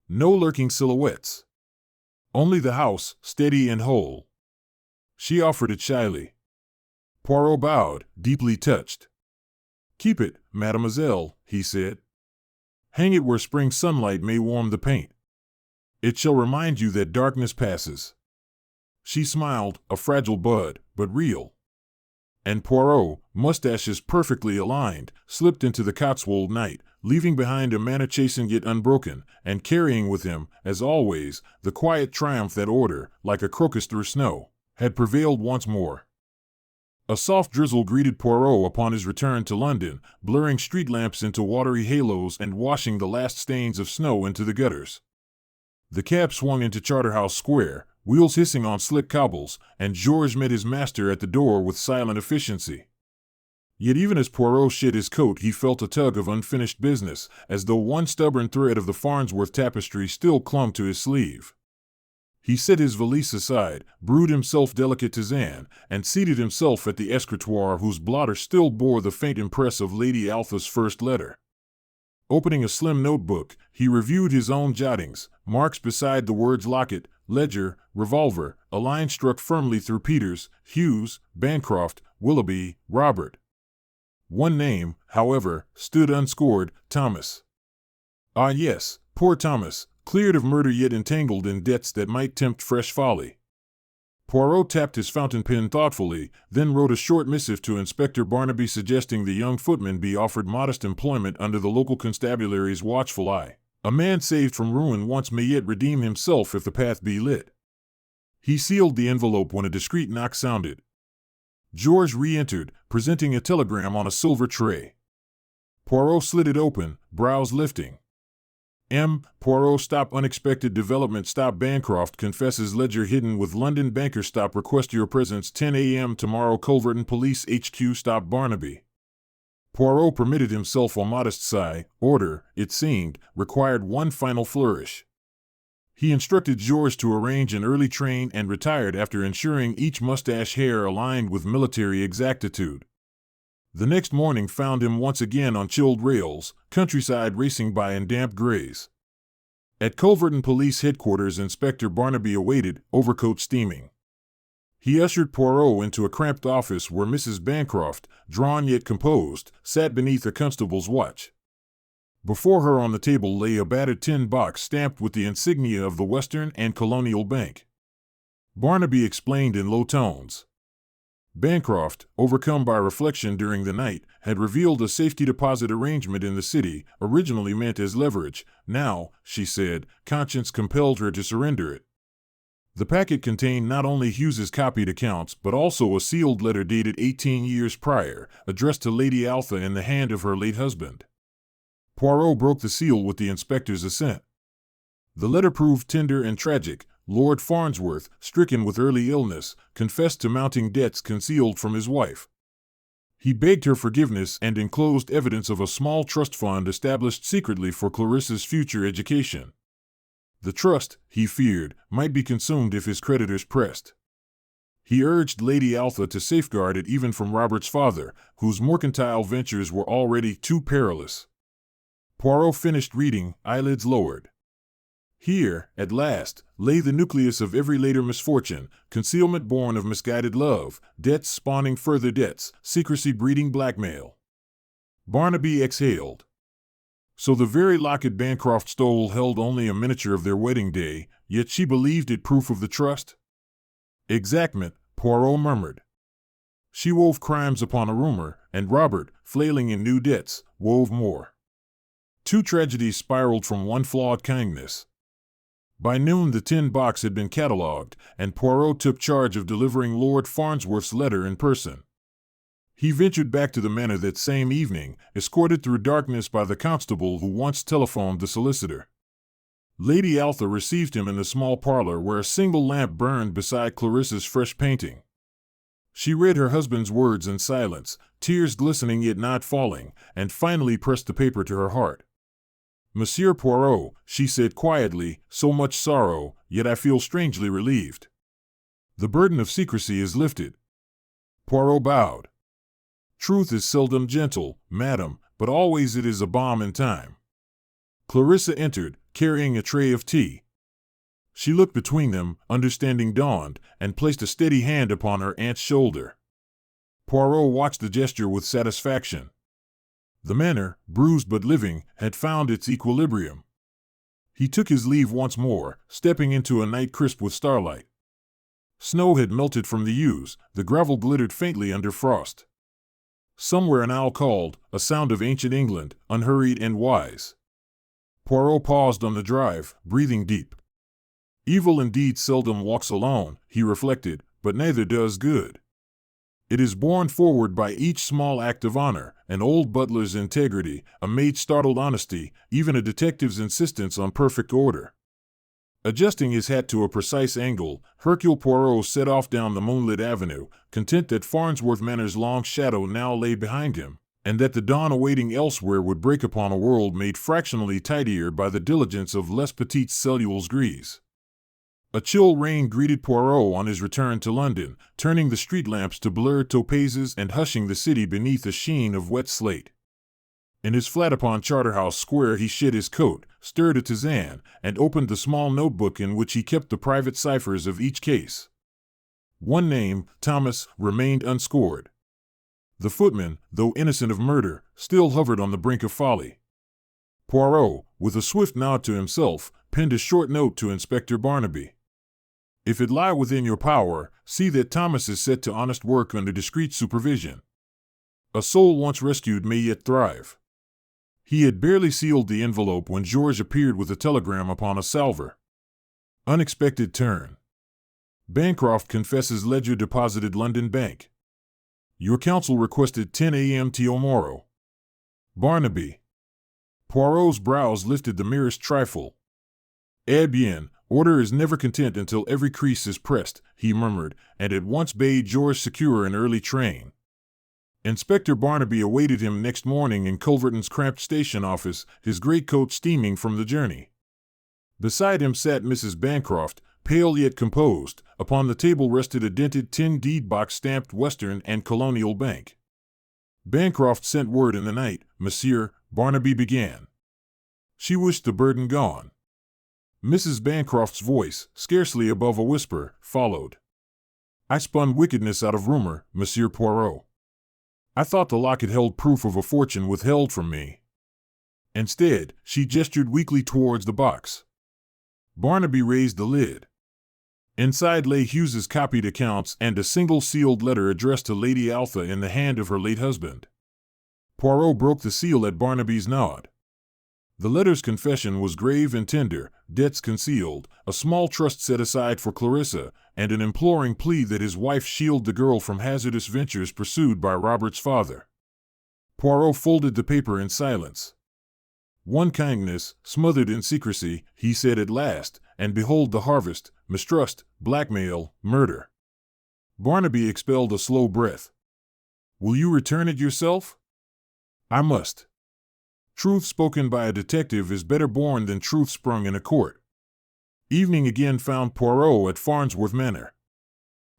No lurking silhouettes. Only the house, steady and whole. She offered it shyly. Poirot bowed, deeply touched. "Keep it, mademoiselle," he said. "Hang it where spring sunlight may warm the paint. It shall remind you that darkness passes." She smiled, a fragile bud, but real. And Poirot, mustaches perfectly aligned, slipped into the Cotswold night, leaving behind a manner chastened yet unbroken, and carrying with him, as always, the quiet triumph that order, like a crocus through snow, had prevailed once more. A soft drizzle greeted Poirot upon his return to London, blurring street lamps into watery halos and washing the last stains of snow into the gutters. The cab swung into Charterhouse Square, wheels hissing on slick cobbles, and Georges met his master at the door with silent efficiency. Yet even as Poirot shed his coat he felt a tug of unfinished business, as though one stubborn thread of the Farnsworth tapestry still clung to his sleeve. He set his valise aside, brewed himself delicate tisane, and seated himself at the escritoire whose blotter still bore the faint impress of Lady Alpha's first letter. Opening a slim notebook, he reviewed his own jottings, marks beside the words Locket, Ledger, Revolver, a line struck firmly through Peters, Hughes, Bancroft, Willoughby, Robert. One name, however, stood unscored, Thomas. Ah yes, poor Thomas, cleared of murder yet entangled in debts that might tempt fresh folly. Poirot tapped his fountain pen thoughtfully, then wrote a short missive to Inspector Barnaby suggesting the young footman be offered modest employment under the local constabulary's watchful eye. A man saved from ruin once may yet redeem himself if the path be lit. He sealed the envelope when a discreet knock sounded. Georges re-entered, presenting a telegram on a silver tray. Poirot slid it open, brows lifting. Poirot stop unexpected development stop Bancroft confesses ledger hidden with London banker stop request your presence 10 a.m. tomorrow Culverton Police HQ stop Barnaby. Poirot permitted himself a modest sigh. Order, it seemed, required one final flourish. He instructed Georges to arrange an early train and retired after ensuring each mustache hair aligned with military exactitude. The next morning found him once again on chilled rails, countryside racing by in damp grays. At Culverton Police Headquarters Inspector Barnaby awaited, overcoat steaming. He ushered Poirot into a cramped office where Mrs. Bancroft, drawn yet composed, sat beneath a constable's watch. Before her on the table lay a battered tin box stamped with the insignia of the Western and Colonial Bank. Barnaby explained in low tones. Bancroft, overcome by reflection during the night, had revealed a safety deposit arrangement in the city, originally meant as leverage. Now, she said, conscience compelled her to surrender it. The packet contained not only Hughes's copied accounts but also a sealed letter dated 18 years prior, addressed to Lady Alpha in the hand of her late husband. Poirot broke the seal with the inspector's assent. The letter proved tender and tragic. Lord Farnsworth, stricken with early illness, confessed to mounting debts concealed from his wife. He begged her forgiveness and enclosed evidence of a small trust fund established secretly for Clarissa's future education. The trust, he feared, might be consumed if his creditors pressed. He urged Lady Alpha to safeguard it even from Robert's father, whose mercantile ventures were already too perilous. Poirot finished reading, eyelids lowered. Here, at last, lay the nucleus of every later misfortune, concealment born of misguided love, debts spawning further debts, secrecy breeding blackmail. Barnaby exhaled. So the very locket Bancroft stole held only a miniature of their wedding day, yet she believed it proof of the trust? Exactment, Poirot murmured. She wove crimes upon a rumor, and Robert, flailing in new debts, wove more. 2 tragedies spiraled from one flawed kindness. By noon the tin box had been catalogued, and Poirot took charge of delivering Lord Farnsworth's letter in person. He ventured back to the manor that same evening, escorted through darkness by the constable who once telephoned the solicitor. Lady Altha received him in the small parlor where a single lamp burned beside Clarissa's fresh painting. She read her husband's words in silence, tears glistening yet not falling, and finally pressed the paper to her heart. Monsieur Poirot, she said quietly, so much sorrow, yet I feel strangely relieved. The burden of secrecy is lifted. Poirot bowed. Truth is seldom gentle, madam, but always it is a balm in time. Clarissa entered, carrying a tray of tea. She looked between them, understanding dawned, and placed a steady hand upon her aunt's shoulder. Poirot watched the gesture with satisfaction. The manor, bruised but living, had found its equilibrium. He took his leave once more, stepping into a night crisp with starlight. Snow had melted from the yews, the gravel glittered faintly under frost. Somewhere an owl called, a sound of ancient England, unhurried and wise. Poirot paused on the drive, breathing deep. Evil indeed seldom walks alone, he reflected, but neither does good. It is borne forward by each small act of honor, an old butler's integrity, a maid's startled honesty, even a detective's insistence on perfect order. Adjusting his hat to a precise angle, Hercule Poirot set off down the moonlit avenue, content that Farnsworth Manor's long shadow now lay behind him, and that the dawn awaiting elsewhere would break upon a world made fractionally tidier by the diligence of les petites cellules grises. A chill rain greeted Poirot on his return to London, turning the street lamps to blurred topazes and hushing the city beneath a sheen of wet slate. In his flat upon Charterhouse Square he shed his coat, stirred a tisane, and opened the small notebook in which he kept the private ciphers of each case. One name, Thomas, remained unscored. The footman, though innocent of murder, still hovered on the brink of folly. Poirot, with a swift nod to himself, penned a short note to Inspector Barnaby. If it lie within your power, see that Thomas is set to honest work under discreet supervision. A soul once rescued may yet thrive. He had barely sealed the envelope when George appeared with a telegram upon a salver. Unexpected turn. Bancroft confesses ledger deposited London Bank. Your counsel requested 10 a.m. tomorrow. Barnaby. Poirot's brows lifted the merest trifle. Eh bien, order is never content until every crease is pressed, he murmured, and at once bade George secure an early train. Inspector Barnaby awaited him next morning in Culverton's cramped station office, his greatcoat steaming from the journey. Beside him sat Mrs. Bancroft, pale yet composed. Upon the table rested a dented tin deed box stamped Western and Colonial Bank. Bancroft sent word in the night, Monsieur, Barnaby began. She wished the burden gone. Mrs. Bancroft's voice, scarcely above a whisper, followed. I spun wickedness out of rumor, Monsieur Poirot. I thought the locket held proof of a fortune withheld from me. Instead, she gestured weakly towards the box. Barnaby raised the lid. Inside lay Hughes's copied accounts and a single sealed letter addressed to Lady Altha in the hand of her late husband. Poirot broke the seal at Barnaby's nod. The letter's confession was grave and tender, debts concealed, a small trust set aside for Clarissa, and an imploring plea that his wife shield the girl from hazardous ventures pursued by Robert's father. Poirot folded the paper in silence. One kindness, smothered in secrecy, he said at last, and behold the harvest, mistrust, blackmail, murder. Barnaby expelled a slow breath. Will you return it yourself? I must. Truth spoken by a detective is better borne than truth sprung in a court. Evening again found Poirot at Farnsworth Manor.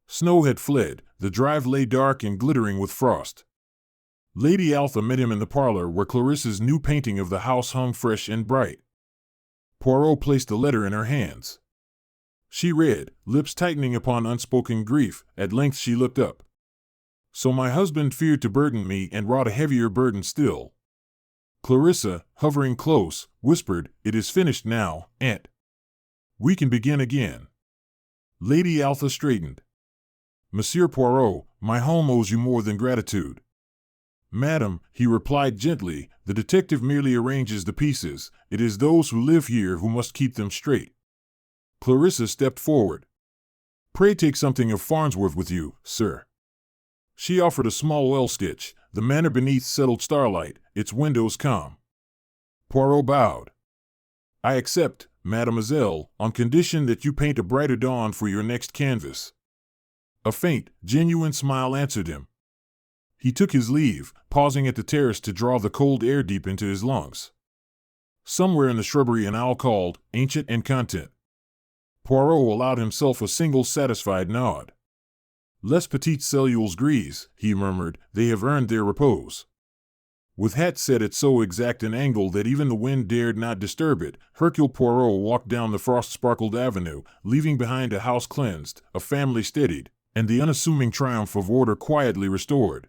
Snow had fled, the drive lay dark and glittering with frost. Lady Altha met him in the parlor where Clarissa's new painting of the house hung fresh and bright. Poirot placed the letter in her hands. She read, lips tightening upon unspoken grief. At length she looked up. So my husband feared to burden me and wrought a heavier burden still. Clarissa, hovering close, whispered, "It is finished now, Aunt. We can begin again." Lady Altha straightened. "Monsieur Poirot, my home owes you more than gratitude." "Madam," he replied gently, "the detective merely arranges the pieces. It is those who live here who must keep them straight." Clarissa stepped forward. "Pray take something of Farnsworth with you, sir." She offered a small oil sketch, the manor beneath settled starlight, its windows calm. Poirot bowed. "I accept, mademoiselle, on condition that you paint a brighter dawn for your next canvas." A faint, genuine smile answered him. He took his leave, pausing at the terrace to draw the cold air deep into his lungs. Somewhere in the shrubbery an owl called, ancient and content. Poirot allowed himself a single satisfied nod. "Les petites cellules grises," he murmured, "they have earned their repose." With hat set at so exact an angle that even the wind dared not disturb it, Hercule Poirot walked down the frost-sparkled avenue, leaving behind a house cleansed, a family steadied, and the unassuming triumph of order quietly restored.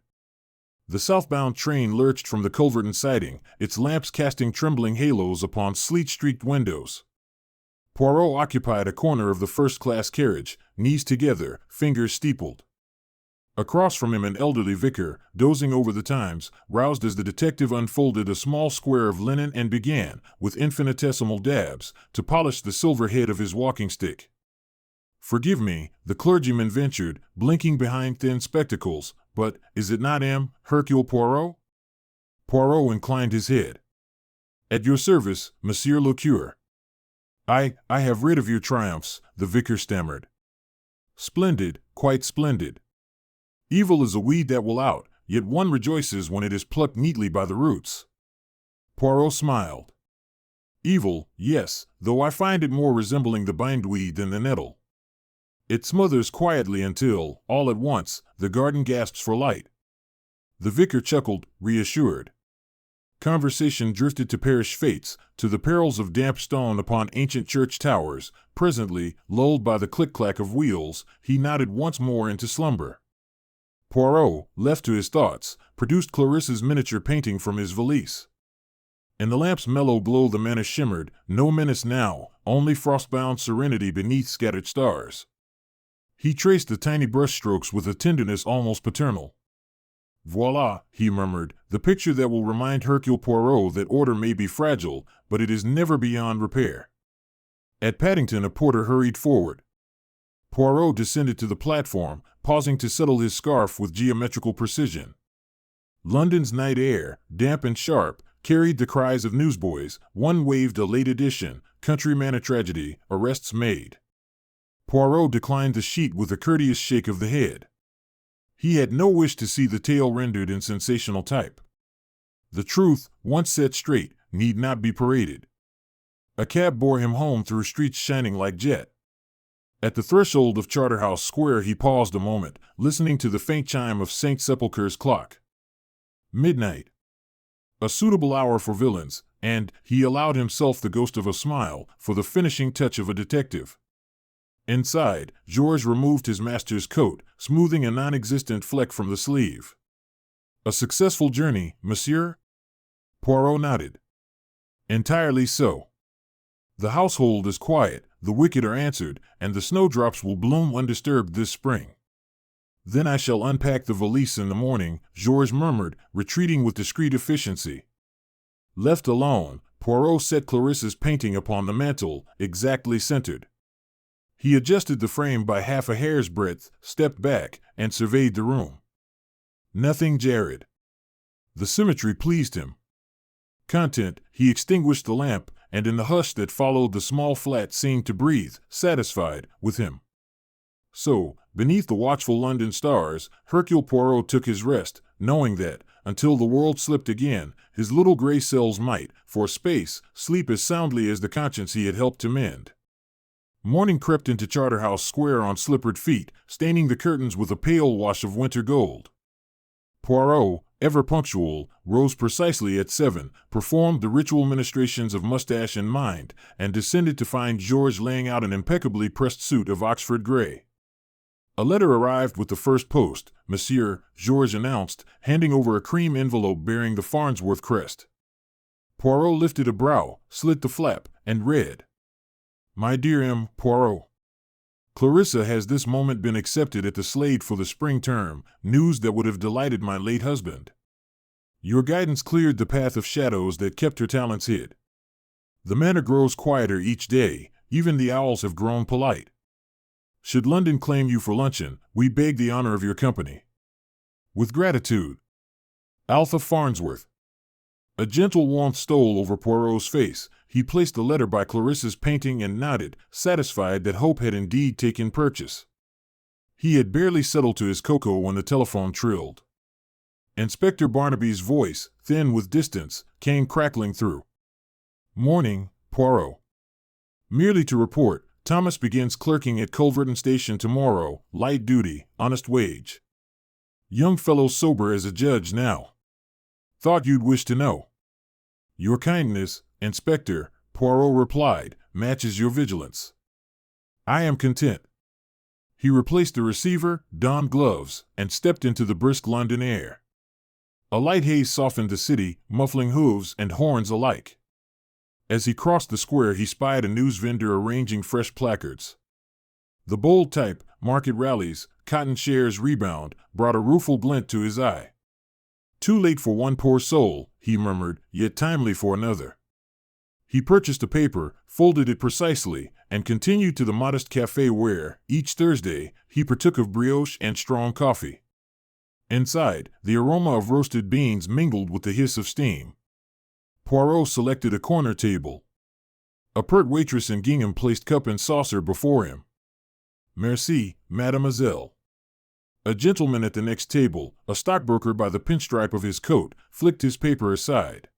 The southbound train lurched from the culverton siding, its lamps casting trembling halos upon sleet-streaked windows. Poirot occupied a corner of the first-class carriage, knees together, fingers steepled. Across from him an elderly vicar, dozing over the Times, roused as the detective unfolded a small square of linen and began, with infinitesimal dabs, to polish the silver head of his walking stick. "Forgive me," the clergyman ventured, blinking behind thin spectacles, "but is it not Hercule Poirot?" Poirot inclined his head. "At your service, Monsieur le Curé." I have read of your triumphs," the vicar stammered. "Splendid, quite splendid. Evil is a weed that will out, yet one rejoices when it is plucked neatly by the roots." Poirot smiled. "Evil, yes, though I find it more resembling the bindweed than the nettle. It smothers quietly until, all at once, the garden gasps for light." The vicar chuckled, reassured. Conversation drifted to parish fates, to the perils of damp stone upon ancient church towers. Presently, lulled by the click-clack of wheels, he nodded once more into slumber. Poirot, left to his thoughts, produced Clarissa's miniature painting from his valise. In the lamp's mellow glow the manor shimmered, no menace now, only frostbound serenity beneath scattered stars. He traced the tiny brushstrokes with a tenderness almost paternal. "Voila," he murmured, "the picture that will remind Hercule Poirot that order may be fragile, but it is never beyond repair." At Paddington a porter hurried forward. Poirot descended to the platform, pausing to settle his scarf with geometrical precision. London's night air, damp and sharp, carried the cries of newsboys. One waved a late edition, "Countryman a Tragedy, Arrests Made." Poirot declined the sheet with a courteous shake of the head. He had no wish to see the tale rendered in sensational type. The truth, once set straight, need not be paraded. A cab bore him home through streets shining like jet. At the threshold of Charterhouse Square he paused a moment, listening to the faint chime of St. Sepulchre's clock. Midnight. A suitable hour for villains, and he allowed himself the ghost of a smile, for the finishing touch of a detective. Inside, Georges removed his master's coat, smoothing a non-existent fleck from the sleeve. "A successful journey, monsieur?" Poirot nodded. "Entirely so. The household is quiet, the wicked are answered, and the snowdrops will bloom undisturbed this spring." "Then I shall unpack the valise in the morning," Georges murmured, retreating with discreet efficiency. Left alone, Poirot set Clarissa's painting upon the mantel, exactly centered. He adjusted the frame by half a hair's breadth, stepped back, and surveyed the room. Nothing jarred. The symmetry pleased him. Content, he extinguished the lamp, and in the hush that followed the small flat seemed to breathe, satisfied, with him. So, beneath the watchful London stars, Hercule Poirot took his rest, knowing that, until the world slipped again, his little gray cells might, for a space, sleep as soundly as the conscience he had helped to mend. Morning crept into Charterhouse Square on slippered feet, staining the curtains with a pale wash of winter gold. Poirot, ever punctual, rose precisely at 7, performed the ritual ministrations of mustache and mind, and descended to find Georges laying out an impeccably pressed suit of Oxford grey. A letter arrived with the first post, "Monsieur," Georges announced, handing over a cream envelope bearing the Farnsworth crest. Poirot lifted a brow, slit the flap, and read. My dear M. Poirot, Clarissa has this moment been accepted at the Slade for the spring term, news that would have delighted my late husband. Your guidance cleared the path of shadows that kept her talents hid. The manor grows quieter each day, even the owls have grown polite. Should London claim you for luncheon, we beg the honor of your company. With gratitude. Alpha Farnsworth. A gentle warmth stole over Poirot's face. He placed the letter by Clarissa's painting and nodded, satisfied that hope had indeed taken purchase. He had barely settled to his cocoa when the telephone trilled. Inspector Barnaby's voice, thin with distance, came crackling through. Morning, Poirot. Merely to report, Thomas begins clerking at Culverton Station tomorrow, light duty, honest wage. Young fellow sober as a judge now. Thought you'd wish to know. Your kindness, Inspector, Poirot replied, matches your vigilance. I am content. He replaced the receiver, donned gloves, and stepped into the brisk London air. A light haze softened the city, muffling hooves and horns alike. As he crossed the square, he spied a news vendor arranging fresh placards. The bold type, market rallies, cotton shares rebound, brought a rueful glint to his eye. Too late for one poor soul, he murmured, yet timely for another. He purchased a paper, folded it precisely, and continued to the modest cafe where, each Thursday, he partook of brioche and strong coffee. Inside, the aroma of roasted beans mingled with the hiss of steam. Poirot selected a corner table. A pert waitress in gingham placed cup and saucer before him. Merci, mademoiselle. A gentleman at the next table, a stockbroker by the pinstripe of his coat, flicked his paper aside.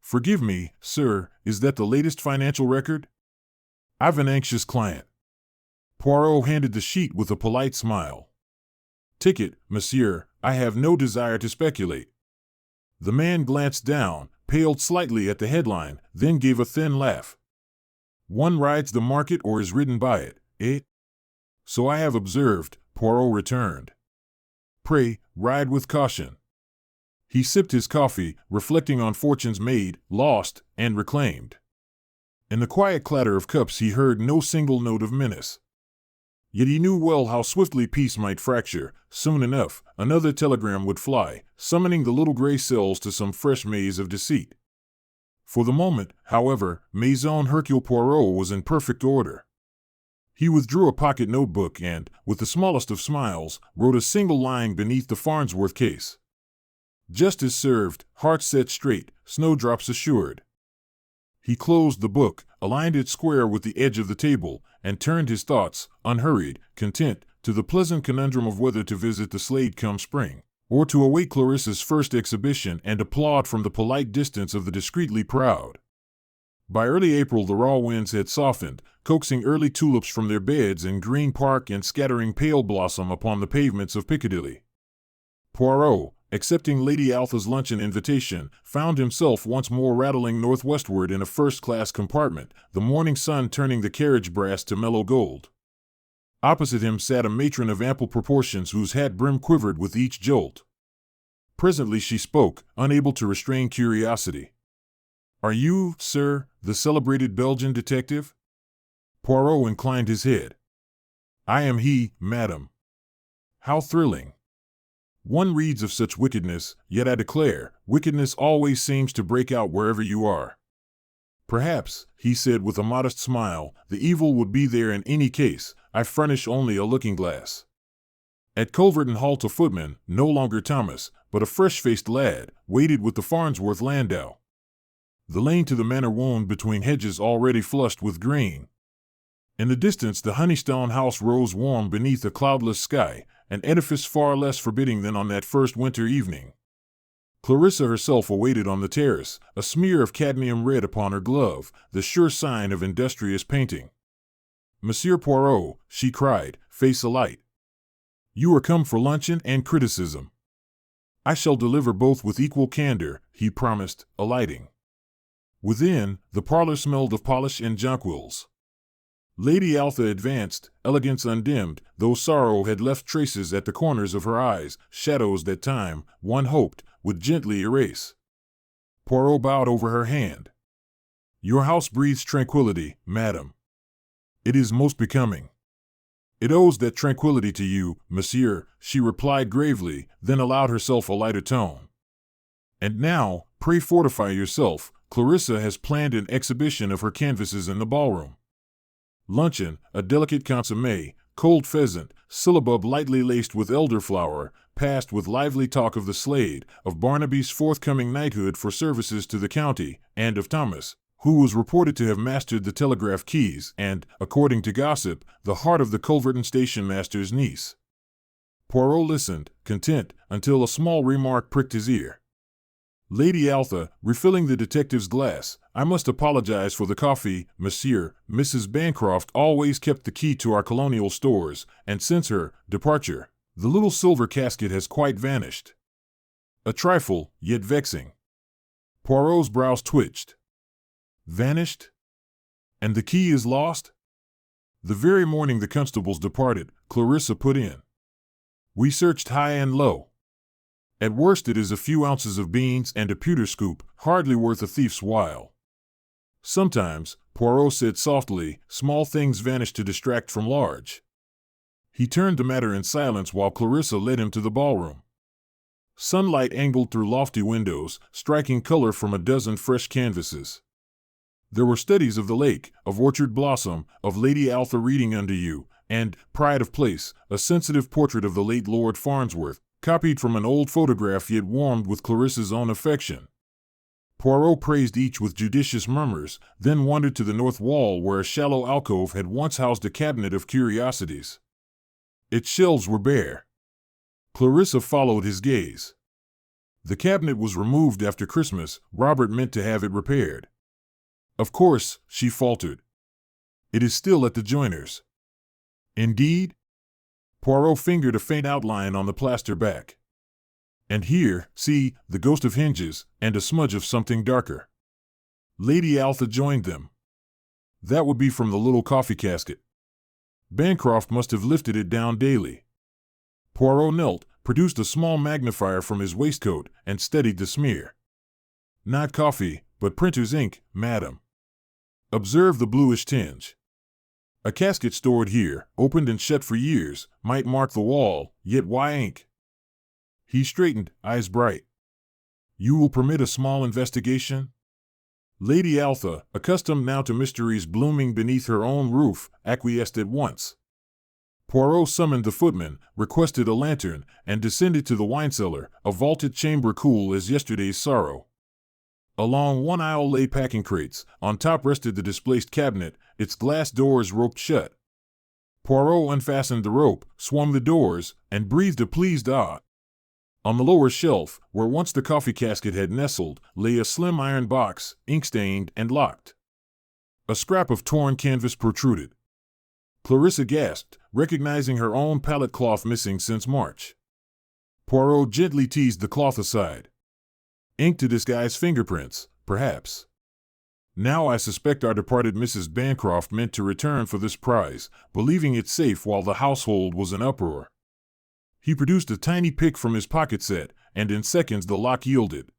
Forgive me, sir, is that the latest financial record? I've an anxious client. Poirot handed the sheet with a polite smile. Ticket, monsieur, I have no desire to speculate. The man glanced down, paled slightly at the headline, then gave a thin laugh. One rides the market or is ridden by it, eh? So I have observed, Poirot returned. Pray, ride with caution. He sipped his coffee, reflecting on fortunes made, lost, and reclaimed. In the quiet clatter of cups he heard no single note of menace. Yet he knew well how swiftly peace might fracture. Soon enough, another telegram would fly, summoning the little gray cells to some fresh maze of deceit. For the moment, however, Maison Hercule Poirot was in perfect order. He withdrew a pocket notebook and, with the smallest of smiles, wrote a single line beneath the Farnsworth case. Justice served, heart set straight, snowdrops assured. He closed the book, aligned it square with the edge of the table, and turned his thoughts, unhurried, content, to the pleasant conundrum of whether to visit the Slade come spring, or to await Clarissa's first exhibition and applaud from the polite distance of the discreetly proud. By early April the raw winds had softened, coaxing early tulips from their beds in Green Park and scattering pale blossom upon the pavements of Piccadilly. Poirot, accepting Lady Altha's luncheon invitation, found himself once more rattling northwestward in a first-class compartment, the morning sun turning the carriage brass to mellow gold. Opposite him sat a matron of ample proportions whose hat brim quivered with each jolt. Presently she spoke, unable to restrain curiosity. Are you, sir, the celebrated Belgian detective? Poirot inclined his head. I am he, madam. How thrilling. One reads of such wickedness, yet I declare, wickedness always seems to break out wherever you are. Perhaps, he said with a modest smile, the evil would be there in any case. I furnish only a looking-glass. At Culverton Halt a footman, no longer Thomas, but a fresh-faced lad, waited with the Farnsworth landau. The lane to the manor wound between hedges already flushed with green. In the distance the Honeystone house rose warm beneath a cloudless sky, an edifice far less forbidding than on that first winter evening. Clarissa herself awaited on the terrace, a smear of cadmium red upon her glove, the sure sign of industrious painting. Monsieur Poirot, she cried, face alight. You are come for luncheon and criticism. I shall deliver both with equal candor, he promised, alighting. Within, the parlor smelled of polish and jonquils. Lady Altha advanced, elegance undimmed, though sorrow had left traces at the corners of her eyes, shadows that time, one hoped, would gently erase. Poirot bowed over her hand. "Your house breathes tranquility, madam. It is most becoming." "It owes that tranquility to you, monsieur," she replied gravely, then allowed herself a lighter tone. "And now, pray fortify yourself. Clarissa has planned an exhibition of her canvases in the ballroom. Luncheon, a delicate consommé, cold pheasant, syllabub lightly laced with elderflower, passed with lively talk of the Slade, of Barnaby's forthcoming knighthood for services to the county, and of Thomas, who was reported to have mastered the telegraph keys, and, according to gossip, the heart of the Culverton station master's niece." Poirot listened, content, until a small remark pricked his ear. "Lady Altha, refilling the detective's glass, I must apologize for the coffee, monsieur. Mrs. Bancroft always kept the key to our colonial stores, and since her departure, the little silver casket has quite vanished. A trifle, yet vexing." Poirot's brows twitched. "Vanished? And the key is lost?" "The very morning the constables departed," Clarissa put in. "We searched high and low. At worst it is a few ounces of beans and a pewter scoop, hardly worth a thief's while." "Sometimes," Poirot said softly, "small things vanish to distract from large." He turned the matter in silence while Clarissa led him to the ballroom. Sunlight angled through lofty windows, striking color from a dozen fresh canvases. There were studies of the lake, of orchard blossom, of Lady Altha reading under you, and, pride of place, a sensitive portrait of the late Lord Farnsworth, copied from an old photograph yet warmed with Clarissa's own affection. Poirot praised each with judicious murmurs, then wandered to the north wall where a shallow alcove had once housed a cabinet of curiosities. Its shelves were bare. Clarissa followed his gaze. The cabinet was removed after Christmas. Robert meant to have it repaired. "Of course," she faltered. "It is still at the joiner's." "Indeed?" Poirot fingered a faint outline on the plaster back. "And here, see, the ghost of hinges, and a smudge of something darker." Lady Altha joined them. "That would be from the little coffee casket. Bancroft must have lifted it down daily." Poirot knelt, produced a small magnifier from his waistcoat, and studied the smear. "Not coffee, but printer's ink, madam. Observe the bluish tinge. A casket stored here, opened and shut for years, might mark the wall, yet why ink?" He straightened, eyes bright. "You will permit a small investigation?" Lady Altha, accustomed now to mysteries blooming beneath her own roof, acquiesced at once. Poirot summoned the footman, requested a lantern, and descended to the wine cellar, a vaulted chamber cool as yesterday's sorrow. Along one aisle lay packing crates, on top rested the displaced cabinet, its glass doors roped shut. Poirot unfastened the rope, swung the doors, and breathed a pleased ah. On the lower shelf, where once the coffee casket had nestled, lay a slim iron box, ink-stained and locked. A scrap of torn canvas protruded. Clarissa gasped, recognizing her own palette cloth missing since March. Poirot gently teased the cloth aside. "Ink to disguise fingerprints, perhaps. Now I suspect our departed Mrs. Bancroft meant to return for this prize, believing it safe while the household was in uproar." He produced a tiny pick from his pocket set, and in seconds the lock yielded.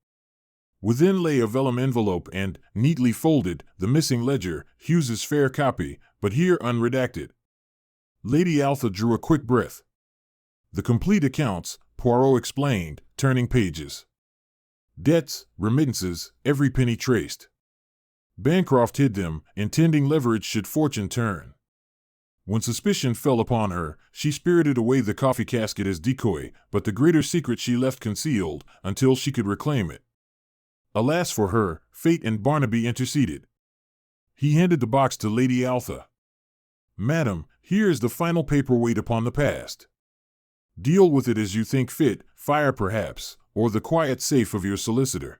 Within lay a vellum envelope and, neatly folded, the missing ledger, Hughes's fair copy, but here unredacted. Lady Altha drew a quick breath. "The complete accounts," Poirot explained, turning pages. "Debts, remittances, every penny traced. Bancroft hid them, intending leverage should fortune turn. When suspicion fell upon her, she spirited away the coffee casket as decoy, but the greater secret she left concealed, until she could reclaim it. Alas for her, fate and Barnaby interceded." He handed the box to Lady Altha. "Madam, here is the final paperweight upon the past. Deal with it as you think fit, fire perhaps, or the quiet safe of your solicitor.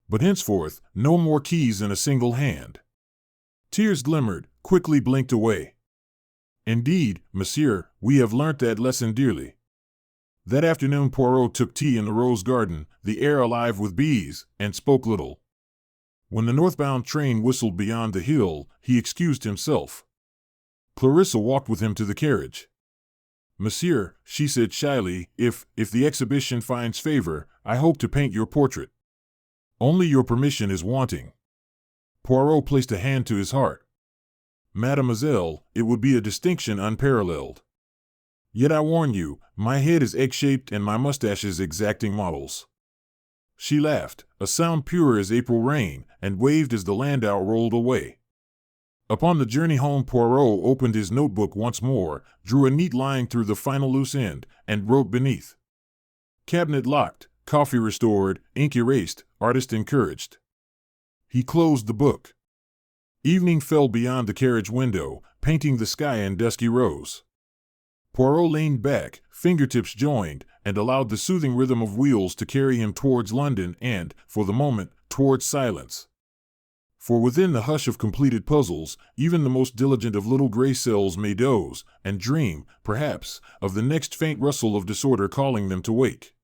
But henceforth, no more keys in a single hand." Tears glimmered, quickly blinked away. "Indeed, monsieur, we have learnt that lesson dearly." That afternoon Poirot took tea in the rose garden, the air alive with bees, and spoke little. When the northbound train whistled beyond the hill, he excused himself. Clarissa walked with him to the carriage. "Monsieur," she said shyly, if the exhibition finds favor, I hope to paint your portrait." Only your permission is wanting. Poirot placed a hand to his heart. Mademoiselle, it would be a distinction unparalleled. Yet I warn you, my head is egg-shaped and my mustaches exacting models. She laughed, a sound pure as April rain, and waved as the landau rolled away. Upon the journey home, Poirot opened his notebook once more, drew a neat line through the final loose end, and wrote beneath. Cabinet locked, coffee restored, ink erased, artist encouraged. He closed the book. Evening fell beyond the carriage window, painting the sky in dusky rose. Poirot leaned back, fingertips joined, and allowed the soothing rhythm of wheels to carry him towards London and, for the moment, towards silence. For within the hush of completed puzzles, even the most diligent of little gray cells may doze, and dream, perhaps, of the next faint rustle of disorder calling them to wake.